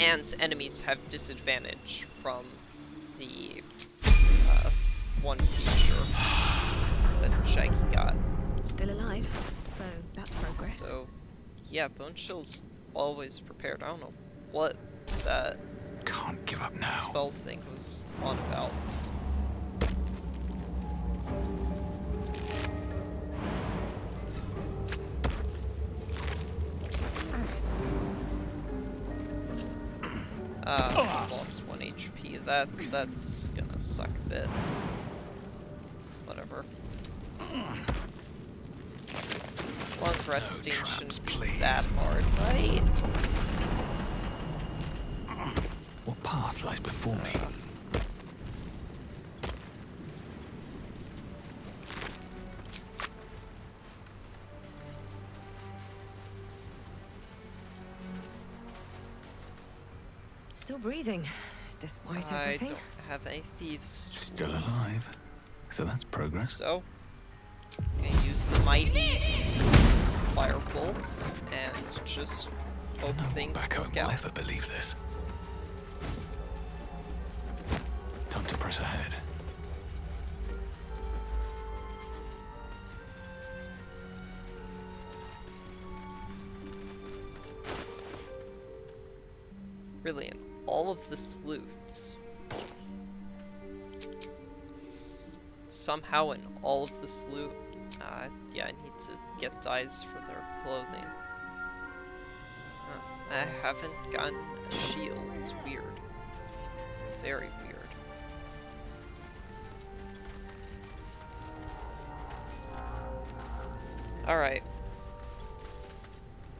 [SPEAKER 1] And enemies have disadvantage from the one feature that Shaggy got.
[SPEAKER 4] Still alive, so that's progress.
[SPEAKER 1] So, yeah, Bone Chill's always prepared. I don't know what that
[SPEAKER 2] Can't give up now.
[SPEAKER 1] spell thing was on about. Lost 1 HP. That's gonna suck a bit. Whatever. Long resting
[SPEAKER 2] traps,
[SPEAKER 1] shouldn't be
[SPEAKER 2] please.
[SPEAKER 1] that hard, right?
[SPEAKER 2] What path lies before me?
[SPEAKER 9] Still breathing, despite
[SPEAKER 1] I
[SPEAKER 9] everything.
[SPEAKER 1] don't have any thieves.
[SPEAKER 2] Still
[SPEAKER 1] tools.
[SPEAKER 2] alive. So that's progress.
[SPEAKER 1] So, I'm gonna use the mighty fire bolts and just hope
[SPEAKER 2] No one
[SPEAKER 1] things
[SPEAKER 2] back home
[SPEAKER 1] work
[SPEAKER 2] will
[SPEAKER 1] out.
[SPEAKER 2] ever believe this. Time to press ahead.
[SPEAKER 1] Really, in all of the sleuths. Somehow in all of the sleuth, yeah, I need to get dyes for their clothing. I haven't gotten a shield. It's weird. Very weird. Alright.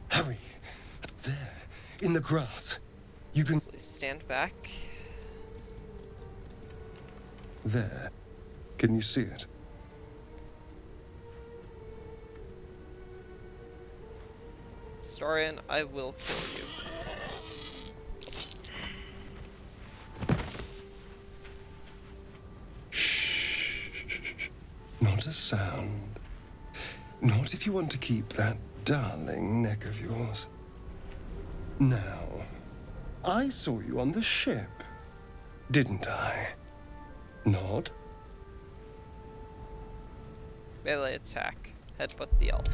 [SPEAKER 10] Hurry! There, in the grass. You can...
[SPEAKER 1] Please stand back.
[SPEAKER 10] There. Can you see it?
[SPEAKER 1] Starion, I will kill you.
[SPEAKER 10] Shh. Not a sound. Not if you want to keep that darling neck of yours. Now, I saw you on the ship, didn't I? Nod?
[SPEAKER 1] Melee attack. Headbutt the elf.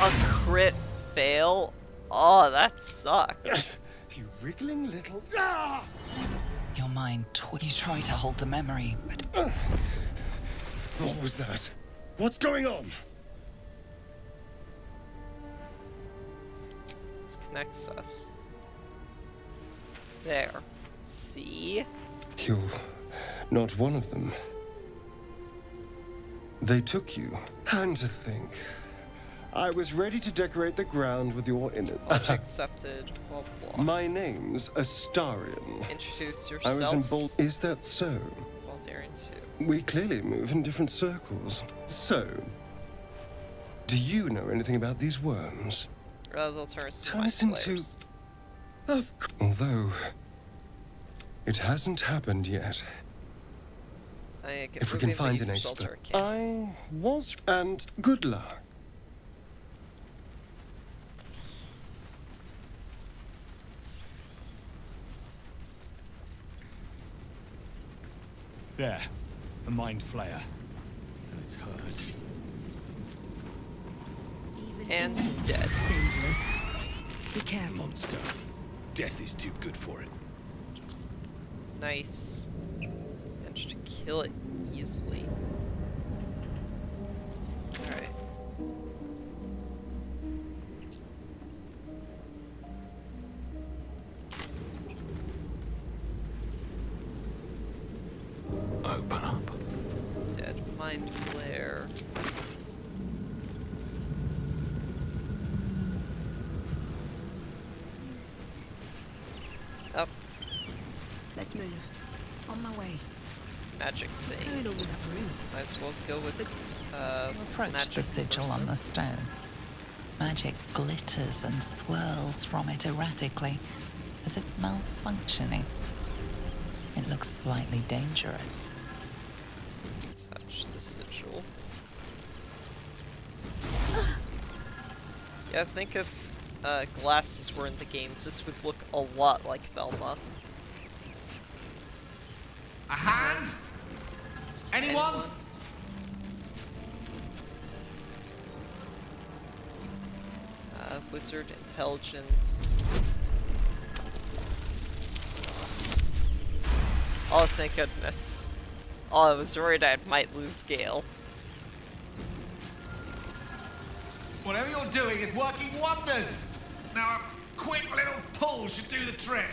[SPEAKER 1] A crit fail? Oh, that sucks.
[SPEAKER 10] You wriggling little... Ah!
[SPEAKER 6] Your mind you try to hold the memory, but
[SPEAKER 10] What was that? What's going on?
[SPEAKER 1] This connects us. There. See?
[SPEAKER 10] You're not one of them. They took you. And to think, I was ready to decorate the ground with your innards.
[SPEAKER 1] Much accepted. Blah, blah.
[SPEAKER 10] My name's Astarion.
[SPEAKER 1] Introduce
[SPEAKER 10] I
[SPEAKER 1] yourself.
[SPEAKER 10] was in Baldur. Is that so?
[SPEAKER 1] Baldurian 2.
[SPEAKER 10] We clearly move in different circles. So, do you know anything about these worms?
[SPEAKER 1] They'll turn us to
[SPEAKER 10] Turn
[SPEAKER 1] mind
[SPEAKER 10] us into...
[SPEAKER 1] flayers.
[SPEAKER 10] Although, it hasn't happened yet. If we can find an expert. I was... And good luck.
[SPEAKER 8] There. A mind flayer. And it's hers.
[SPEAKER 1] And dead.
[SPEAKER 9] Dangerous. Be careful.
[SPEAKER 2] Monster. Death is too good for it.
[SPEAKER 1] Nice. Managed to kill it easily. Alright.
[SPEAKER 2] Open up.
[SPEAKER 1] Dead mind flare. Up.
[SPEAKER 4] Let's move. On my way.
[SPEAKER 1] Magic
[SPEAKER 4] What's
[SPEAKER 1] thing.
[SPEAKER 4] going on with that room?
[SPEAKER 1] Might as well go with
[SPEAKER 6] approach
[SPEAKER 1] magic
[SPEAKER 6] the sigil
[SPEAKER 1] person.
[SPEAKER 6] on the stone. Magic glitters and swirls from it erratically, as if malfunctioning. It looks slightly dangerous.
[SPEAKER 1] Touch the sigil. Yeah, think if glasses were in the game, this would look a lot like Velma.
[SPEAKER 8] A hand? Anyone?
[SPEAKER 1] Wizard intelligence. Oh, thank goodness. Oh, I was worried I might lose Gale.
[SPEAKER 8] Whatever you're doing is working wonders. Now a quick little pull should do the trick.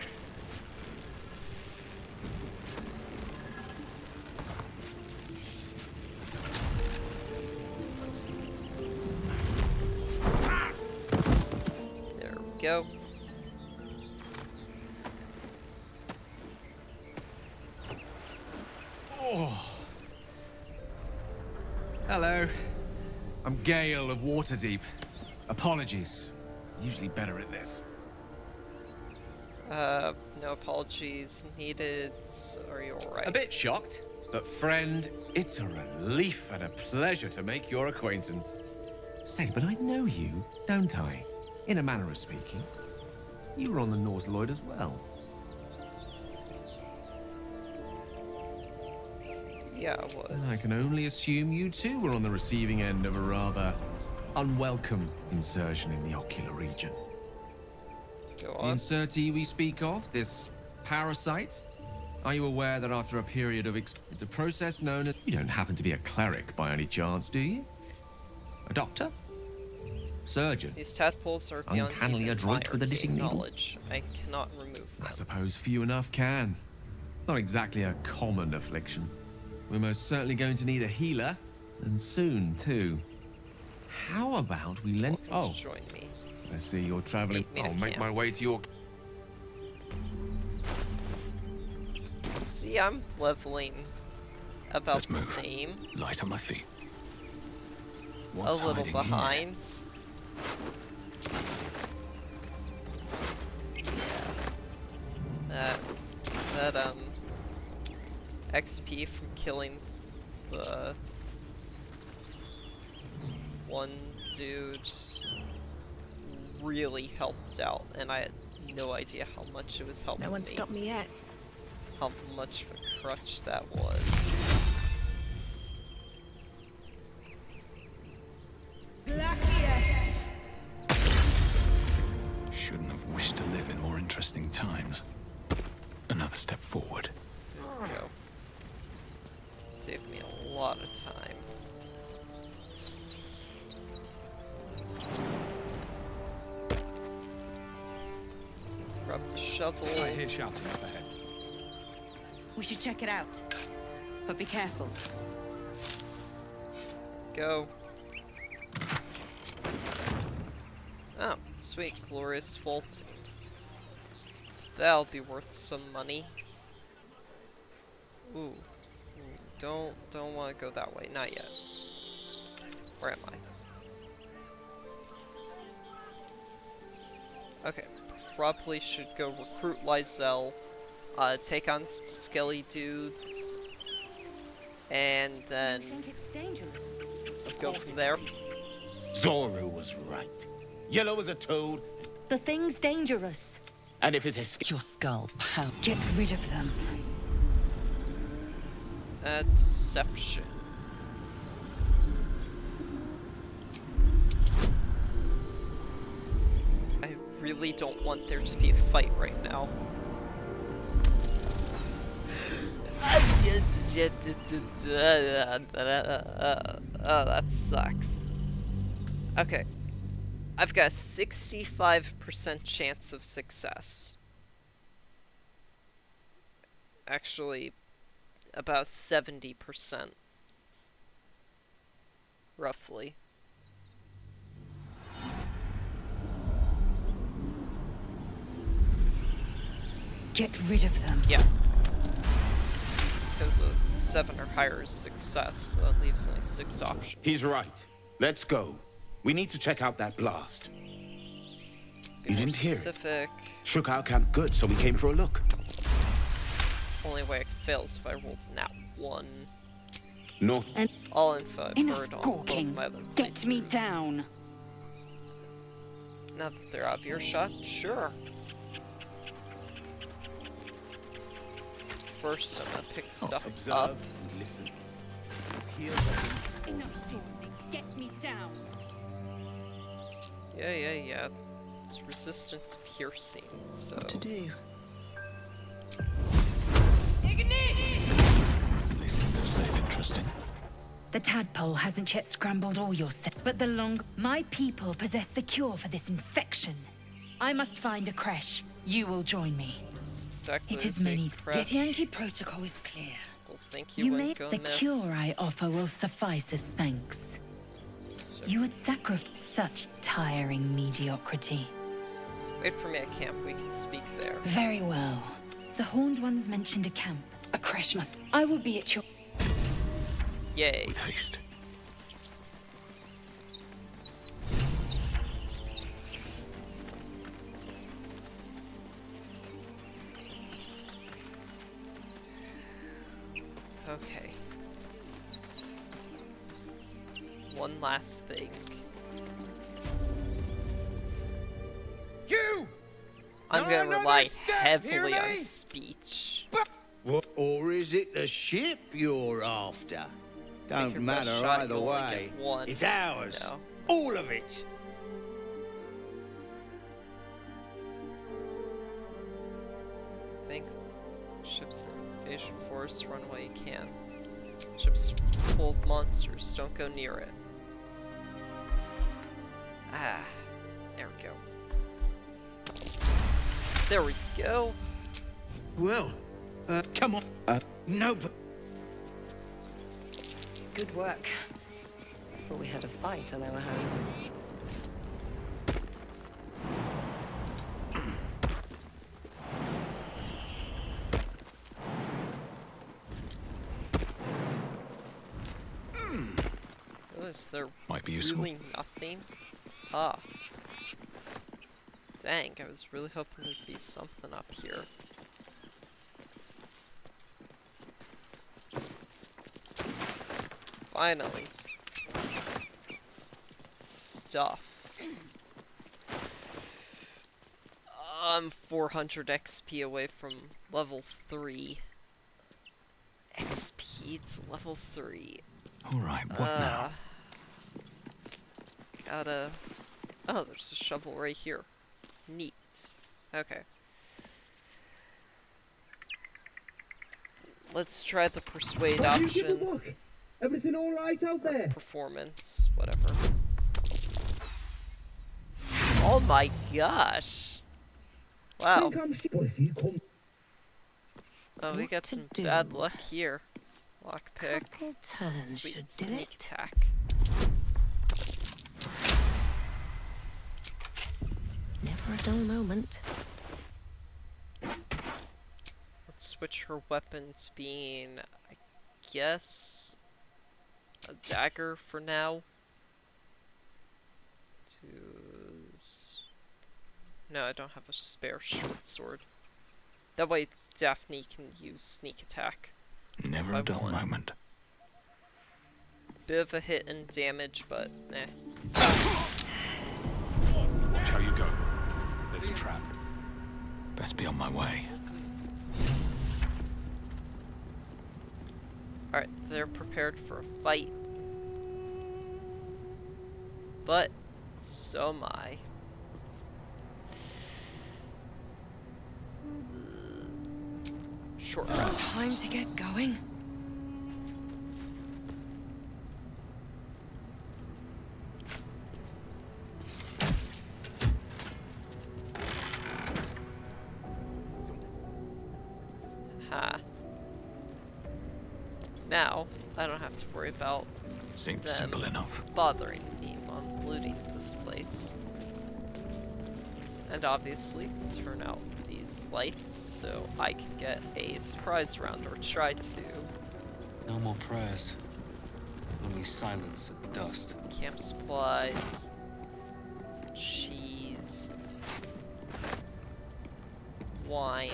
[SPEAKER 1] There we go.
[SPEAKER 8] Oh. Hello. I'm Gale of Waterdeep. Apologies. Usually better at this.
[SPEAKER 1] No apologies needed. Are you alright?
[SPEAKER 8] A bit shocked, but friend, it's a relief and a pleasure to make your acquaintance. Say, but I know you, don't I? In a manner of speaking. You were on the Norse Lloyd as well.
[SPEAKER 1] Yeah, I was.
[SPEAKER 8] And I can only assume you too were on the receiving end of a rather unwelcome insertion in the ocular region.
[SPEAKER 1] Go
[SPEAKER 8] The
[SPEAKER 1] on.
[SPEAKER 8] insertee we speak of, this parasite, are you aware that after a period of it's a process known as... You don't happen to be a cleric by any chance, do you? A doctor? Surgeon?
[SPEAKER 1] These tadpoles are beyond
[SPEAKER 8] Uncannily
[SPEAKER 1] even
[SPEAKER 8] adroit
[SPEAKER 1] my
[SPEAKER 8] with a
[SPEAKER 1] arcane
[SPEAKER 8] knitting needle?
[SPEAKER 1] knowledge. I cannot remove
[SPEAKER 8] I
[SPEAKER 1] them.
[SPEAKER 8] suppose few enough can. Not exactly a common affliction. We're most certainly going to need a healer, and soon too. How about we lend...
[SPEAKER 1] Welcome to join me.
[SPEAKER 8] I see you're traveling.
[SPEAKER 1] Take me to
[SPEAKER 8] I'll make
[SPEAKER 1] camp.
[SPEAKER 8] my way to your...
[SPEAKER 1] See, I'm leveling about
[SPEAKER 7] Let's
[SPEAKER 1] the
[SPEAKER 7] move.
[SPEAKER 1] same.
[SPEAKER 7] Light on my feet.
[SPEAKER 1] A
[SPEAKER 7] What's
[SPEAKER 1] little
[SPEAKER 7] hiding here?
[SPEAKER 1] behind. Yeah. That XP from killing the one dude really helped out, and I had no idea how much it was helping
[SPEAKER 4] No one
[SPEAKER 1] me.
[SPEAKER 4] stopped me yet.
[SPEAKER 1] How much of a crutch that was.
[SPEAKER 7] Shouldn't have wished to live in more interesting times. Another step forward.
[SPEAKER 1] There we go. Saved me a lot of time. Grab the shovel.
[SPEAKER 2] I hear shouting up ahead.
[SPEAKER 9] We should check it out. But be careful.
[SPEAKER 1] Go. Oh, sweet, glorious vaulting. That'll be worth some money. Ooh. Don't want to go that way, not yet. Where am I? Okay, probably should go recruit Lysel, take on some skelly dudes, and then go from there.
[SPEAKER 11] Zoru was right. Yellow as a toad,
[SPEAKER 9] The thing's dangerous.
[SPEAKER 11] and if it escapes...
[SPEAKER 6] Your skull pound.
[SPEAKER 9] Get rid of them.
[SPEAKER 1] Deception. I really don't want there to be a fight right now. Oh, that sucks. Okay. I've got a 65% chance of success. Actually, about 70%. Roughly.
[SPEAKER 9] Get rid of them.
[SPEAKER 1] Yeah. Because a 7 or higher is success, so that leaves only 6 options.
[SPEAKER 11] He's right. Let's go. We need to check out that blast.
[SPEAKER 1] Be
[SPEAKER 11] You
[SPEAKER 1] more
[SPEAKER 11] didn't hear it.
[SPEAKER 1] specific.
[SPEAKER 11] Shook our camp good, so we came for a look.
[SPEAKER 1] Only way it fails if I rolled nat 1.
[SPEAKER 11] North.
[SPEAKER 1] All info I've
[SPEAKER 9] Enough
[SPEAKER 1] heard on both
[SPEAKER 9] gawking.
[SPEAKER 1] my other
[SPEAKER 9] Get me
[SPEAKER 1] playthroughs.
[SPEAKER 9] down.
[SPEAKER 1] Now that they're out of earshot, sure. First, I'm gonna pick stuff up.
[SPEAKER 11] And listen.
[SPEAKER 5] Enough talking. Get me down.
[SPEAKER 1] Yeah. It's resistant to piercing, so...
[SPEAKER 4] What to do?
[SPEAKER 7] At least things have stayed interesting.
[SPEAKER 9] The tadpole hasn't yet scrambled all your set, but my people possess the cure for this infection. I must find a creche. You will join me.
[SPEAKER 1] Exactly.
[SPEAKER 9] It is many. Githyanki protocol is clear.
[SPEAKER 1] Well, thank you,
[SPEAKER 9] The cure I offer will suffice as thanks. You would sacrifice such tiring mediocrity.
[SPEAKER 1] Wait for me at camp. We can speak there.
[SPEAKER 9] Very well. The Horned Ones mentioned a camp. A creche must. I will be at your.
[SPEAKER 1] Yay.
[SPEAKER 7] With haste.
[SPEAKER 1] Okay. One last thing.
[SPEAKER 11] You!
[SPEAKER 1] I'm
[SPEAKER 11] Not
[SPEAKER 1] gonna
[SPEAKER 11] another
[SPEAKER 1] rely
[SPEAKER 11] step,
[SPEAKER 1] heavily
[SPEAKER 11] hear
[SPEAKER 1] on
[SPEAKER 11] me?
[SPEAKER 1] speech.
[SPEAKER 11] What, or is it the ship you're after?
[SPEAKER 1] Take
[SPEAKER 11] Don't
[SPEAKER 1] your
[SPEAKER 11] matter
[SPEAKER 1] best shot,
[SPEAKER 11] either
[SPEAKER 1] you only
[SPEAKER 11] way.
[SPEAKER 1] get one.
[SPEAKER 11] It's ours.
[SPEAKER 1] No.
[SPEAKER 11] All of it.
[SPEAKER 1] Think ships in invasion force, run away you can. Ships full of monsters, don't go near it. Ah, there we go. There we go.
[SPEAKER 11] Well, come on. No, but
[SPEAKER 12] Good work. Thought we had a fight on our hands.
[SPEAKER 1] Is there
[SPEAKER 7] Might be useful.
[SPEAKER 1] really nothing? Ah. Dang, I was really hoping there'd be something up here. Finally. Stuff. I'm 400 XP away from level 3. XP to level 3.
[SPEAKER 7] Alright, what now?
[SPEAKER 1] Gotta... Oh, there's a shovel right here. Neat. Okay. Let's try the persuade option.
[SPEAKER 13] Everything all right out there?
[SPEAKER 1] Performance, whatever. Oh my gosh! Wow.
[SPEAKER 13] But if you come...
[SPEAKER 1] Oh, we got some bad luck here. Lockpick.
[SPEAKER 4] Turns
[SPEAKER 1] Sweet
[SPEAKER 4] should do
[SPEAKER 1] sneak
[SPEAKER 4] it.
[SPEAKER 1] attack.
[SPEAKER 4] Never a dull moment.
[SPEAKER 1] Let's switch her weapon to being, I guess, a dagger for now. No, I don't have a spare short sword. That way Daphne can use sneak attack.
[SPEAKER 7] Never a dull moment.
[SPEAKER 1] Bit of a hit in damage, but eh.
[SPEAKER 2] Watch how you go. There's a trap.
[SPEAKER 7] Best be on my way.
[SPEAKER 1] Alright, they're prepared for a fight. But, so am I. Short rest.
[SPEAKER 9] Time to get going.
[SPEAKER 1] Ha. Now, I don't have to worry about
[SPEAKER 7] Seems
[SPEAKER 1] them
[SPEAKER 7] simple enough.
[SPEAKER 1] bothering me while I'm looting this place. And obviously, turn out these lights so I can get a surprise round, or try to.
[SPEAKER 14] No more prayers. Only silence and dust.
[SPEAKER 1] Camp supplies. Cheese. Wine.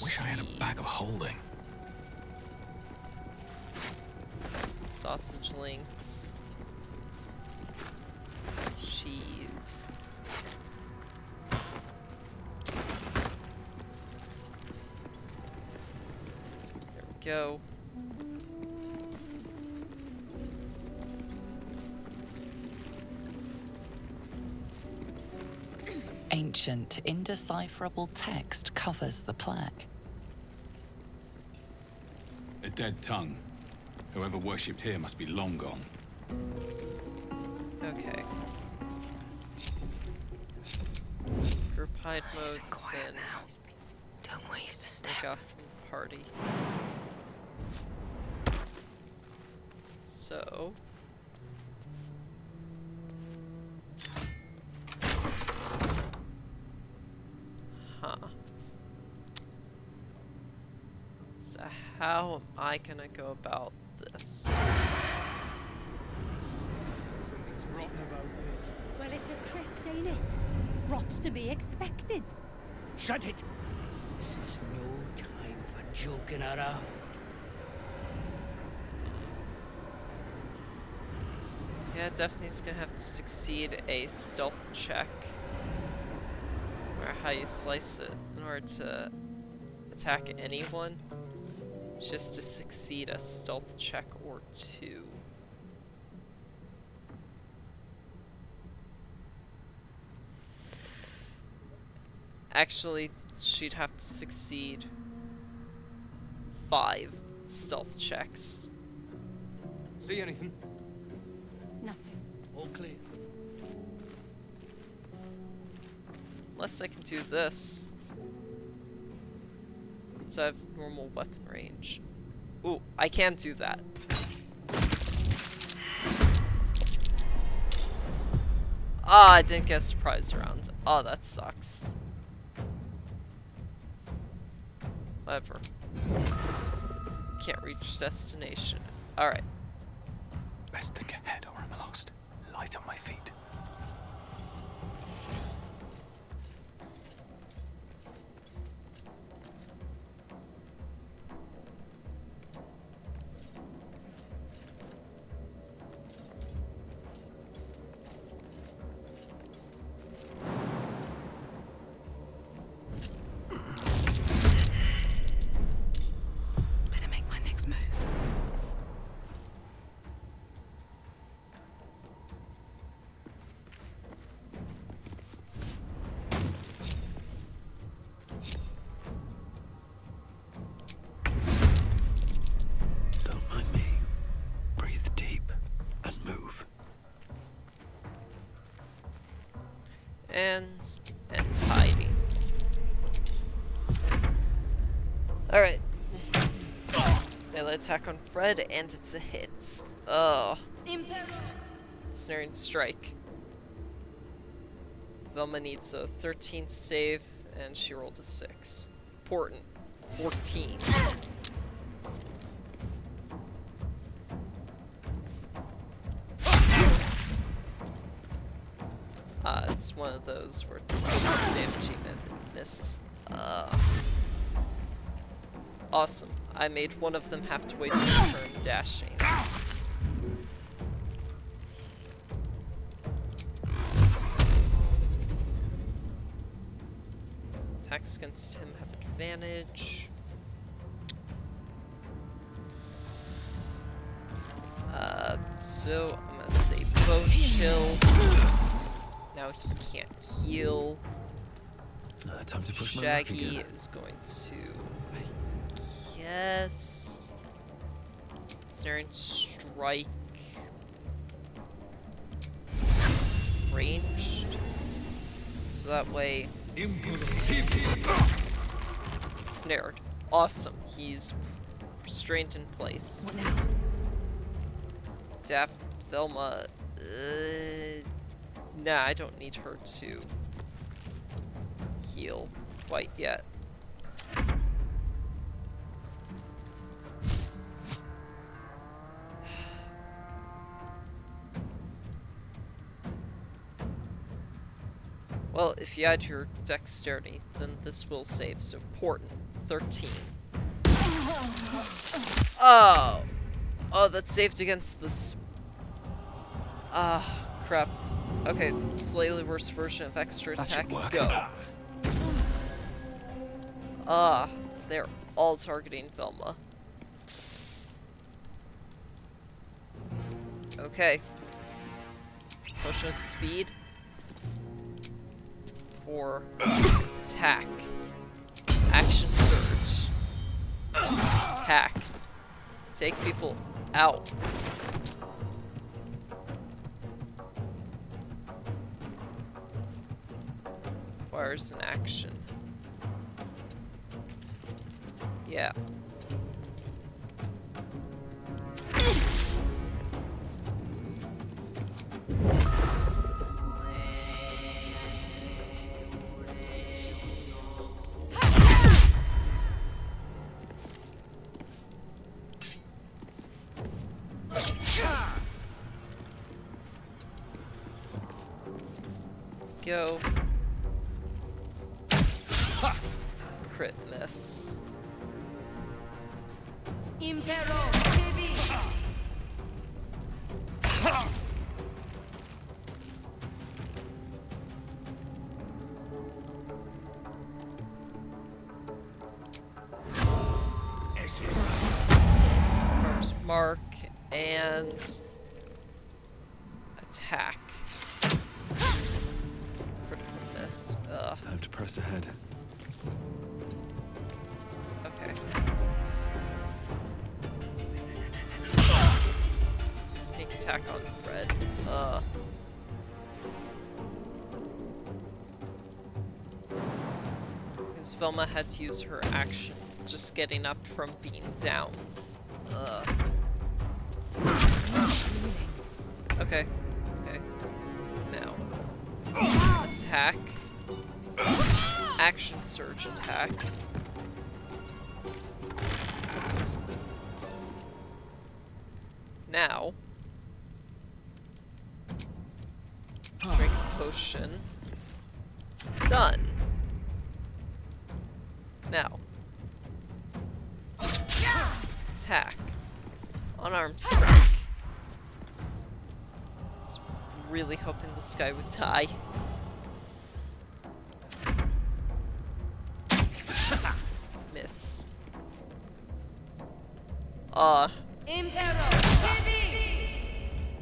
[SPEAKER 7] Wish I had a bag of holding.
[SPEAKER 1] Sausage links. Cheese. go.
[SPEAKER 6] Ancient, indecipherable text covers the plaque.
[SPEAKER 2] A dead tongue. Whoever worshipped here must be long gone.
[SPEAKER 1] Okay. Group hide mode,
[SPEAKER 4] quiet
[SPEAKER 1] then
[SPEAKER 4] now. Don't waste a step.
[SPEAKER 1] break off from the party. So... Huh. So how am I gonna go about this?
[SPEAKER 11] Something's rotten about this.
[SPEAKER 5] Well, it's a crypt, ain't it? Rot's to be expected.
[SPEAKER 11] Shut it! This is no time for joking around.
[SPEAKER 1] Yeah, Daphne's gonna have to succeed a stealth check. Or how you slice it in order to attack anyone. Just to succeed a stealth check or two. Actually, she'd have to succeed 5 stealth checks.
[SPEAKER 11] See anything?
[SPEAKER 5] Nothing.
[SPEAKER 11] All clear.
[SPEAKER 1] Unless I can do this. So I have normal weapon range. Ooh, I can do that. Ah, I didn't get a surprise round. Oh, that sucks. Whatever. Can't reach destination. Alright.
[SPEAKER 7] Best think ahead or I'm lost. Light on my feet.
[SPEAKER 4] Better make my next move.
[SPEAKER 11] Don't mind me. Breathe deep and move.
[SPEAKER 1] And hiding. Alright. Melee attack on Fred, and it's a hit. Oh. Snaring strike. Velma needs a 13 save, and she rolled a 6. Important. 14. It's one of those where it's damaging and it misses. Awesome. I made one of them have to waste a turn dashing. Attacks against him have advantage. So I'm gonna say bow chill. Now he can't heal.
[SPEAKER 11] Time to push my luck
[SPEAKER 1] Shaggy
[SPEAKER 11] again.
[SPEAKER 1] is going to, I guess, Snaring Strike, ranged, so that way, snared. Awesome, he's restrained in place.
[SPEAKER 4] What now?
[SPEAKER 1] Velma, nah, I don't need her to heal quite yet. Well, if you add your dexterity, then this will save, so important. 13. Oh! Oh, that saved against this. Ah, crap. Okay, slightly worse version of extra attack. Go. Ah, they're all targeting Velma. Okay. Potion of speed. Or attack. Action surge. Attack. Take people out. Requires an action. Yeah. Go. Crit miss.
[SPEAKER 15] Impero Civi.
[SPEAKER 1] First mark and attack. Critical miss. Ugh.
[SPEAKER 14] Time to press ahead.
[SPEAKER 1] Okay. Sneak attack on Fred. Because Velma had to use her action just getting up from being downs. Okay. Okay. Now. Attack. Action surge attack. Now. Drink a potion. Done. Now. Attack. Unarmed strike. I was really hoping this guy would die. Miss.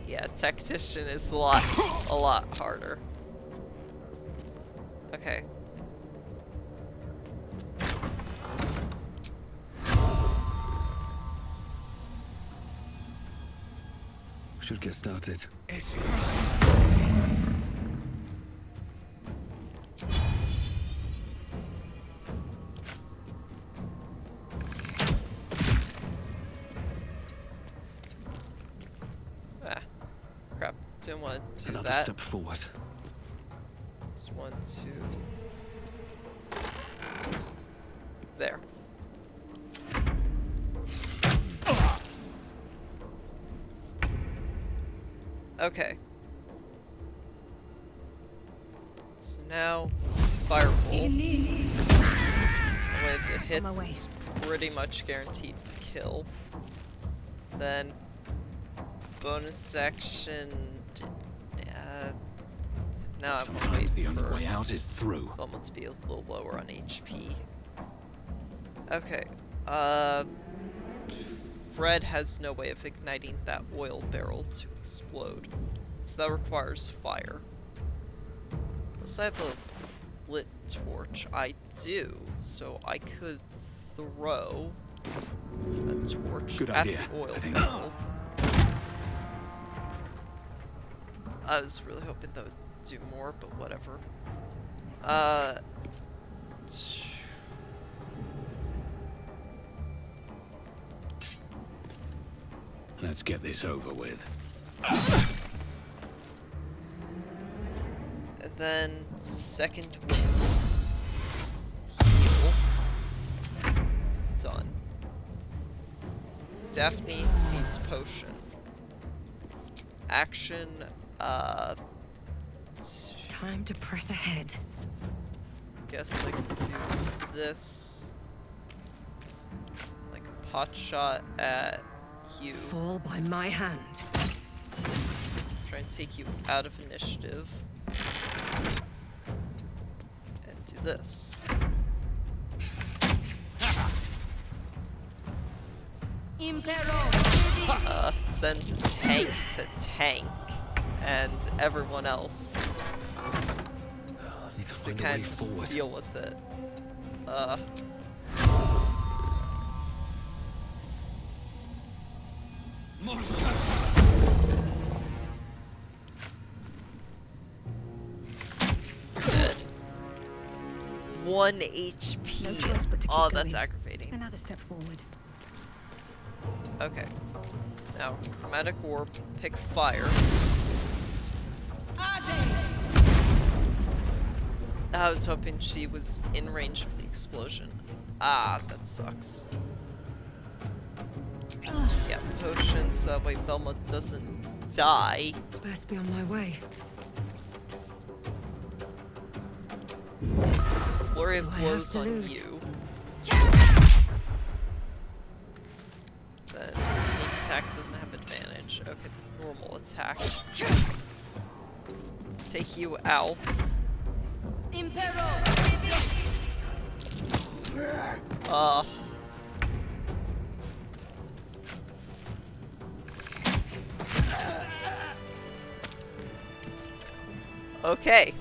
[SPEAKER 1] Yeah, tactician is a lot harder. Okay.
[SPEAKER 14] Should get started.
[SPEAKER 1] Crap. Didn't want to do
[SPEAKER 14] Another
[SPEAKER 1] that.
[SPEAKER 14] step forward.
[SPEAKER 1] Just want to... There. Okay. So now, Firebolt. With the hits, it's pretty much guaranteed to kill. Then, bonus action. Now I'm gonna wait
[SPEAKER 7] the only
[SPEAKER 1] for
[SPEAKER 7] way out is through.
[SPEAKER 1] Velma to be a little lower on HP. Okay. Fred has no way of igniting that oil barrel to explode, so that requires fire. Unless I have a lit torch, I do, so I could throw a torch
[SPEAKER 7] Good
[SPEAKER 1] at
[SPEAKER 7] idea,
[SPEAKER 1] the oil
[SPEAKER 7] I think.
[SPEAKER 1] barrel. I was really hoping that would do more, but whatever.
[SPEAKER 7] Let's get this over with.
[SPEAKER 1] And then second winds. Heal. Done. Daphne needs potion. Action,
[SPEAKER 15] Time to press ahead.
[SPEAKER 1] guess I can do this. Like a pot shot at you.
[SPEAKER 15] Fall by my hand.
[SPEAKER 1] Try and take you out of initiative. And do this.
[SPEAKER 15] Impero
[SPEAKER 1] send tank to tank, and everyone else
[SPEAKER 14] Need to
[SPEAKER 1] to
[SPEAKER 14] find a
[SPEAKER 1] kind
[SPEAKER 14] way
[SPEAKER 1] of just
[SPEAKER 14] forward.
[SPEAKER 1] deal with it. Dead. 1 HP.
[SPEAKER 4] No choice but to keep
[SPEAKER 1] Oh, that's
[SPEAKER 4] going.
[SPEAKER 1] aggravating.
[SPEAKER 4] Another step forward.
[SPEAKER 1] Okay. Now, chromatic orb, pick fire. I was hoping she was in range of the explosion. Ah, that sucks. Yeah, potions, that way Velma doesn't die.
[SPEAKER 15] Best be on my way.
[SPEAKER 1] Flurry of
[SPEAKER 15] What do I have
[SPEAKER 1] blows
[SPEAKER 15] to
[SPEAKER 1] on
[SPEAKER 15] lose?
[SPEAKER 1] you. Then sneak attack doesn't have advantage. Okay, normal attack. Take you out. Okay.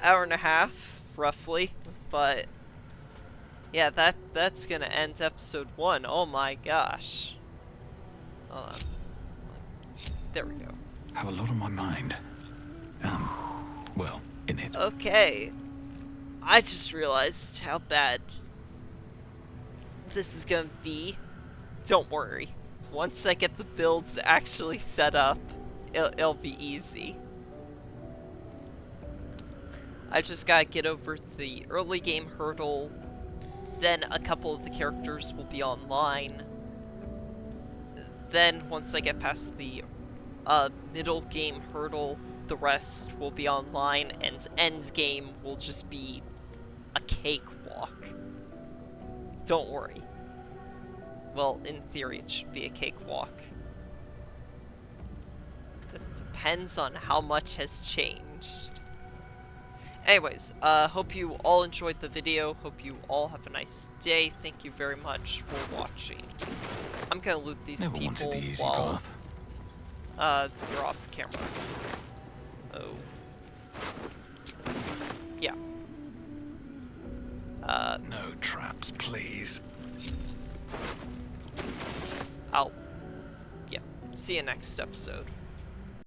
[SPEAKER 1] Hour and a half, roughly, but yeah, that's gonna end episode 1. Oh my gosh. Hold on. There we go.
[SPEAKER 7] Have a lot on my mind. Well, in it.
[SPEAKER 1] Okay. I just realized how bad this is gonna be. Don't worry. Once I get the builds actually set up, it'll be easy. I just gotta get over the early game hurdle, then a couple of the characters will be online. Then, once I get past the middle game hurdle, the rest will be online, and end game will just be a cakewalk. Don't worry. Well, in theory, it should be a cakewalk. That depends on how much has changed. Anyways, hope you all enjoyed the video. Hope you all have a nice day. Thank you very much for watching. I'm gonna loot these
[SPEAKER 7] Never
[SPEAKER 1] people
[SPEAKER 7] wanted the easy
[SPEAKER 1] while
[SPEAKER 7] path.
[SPEAKER 1] they're off cameras. Oh. Yeah.
[SPEAKER 7] No traps, please.
[SPEAKER 1] I'll... Yeah. See you next episode.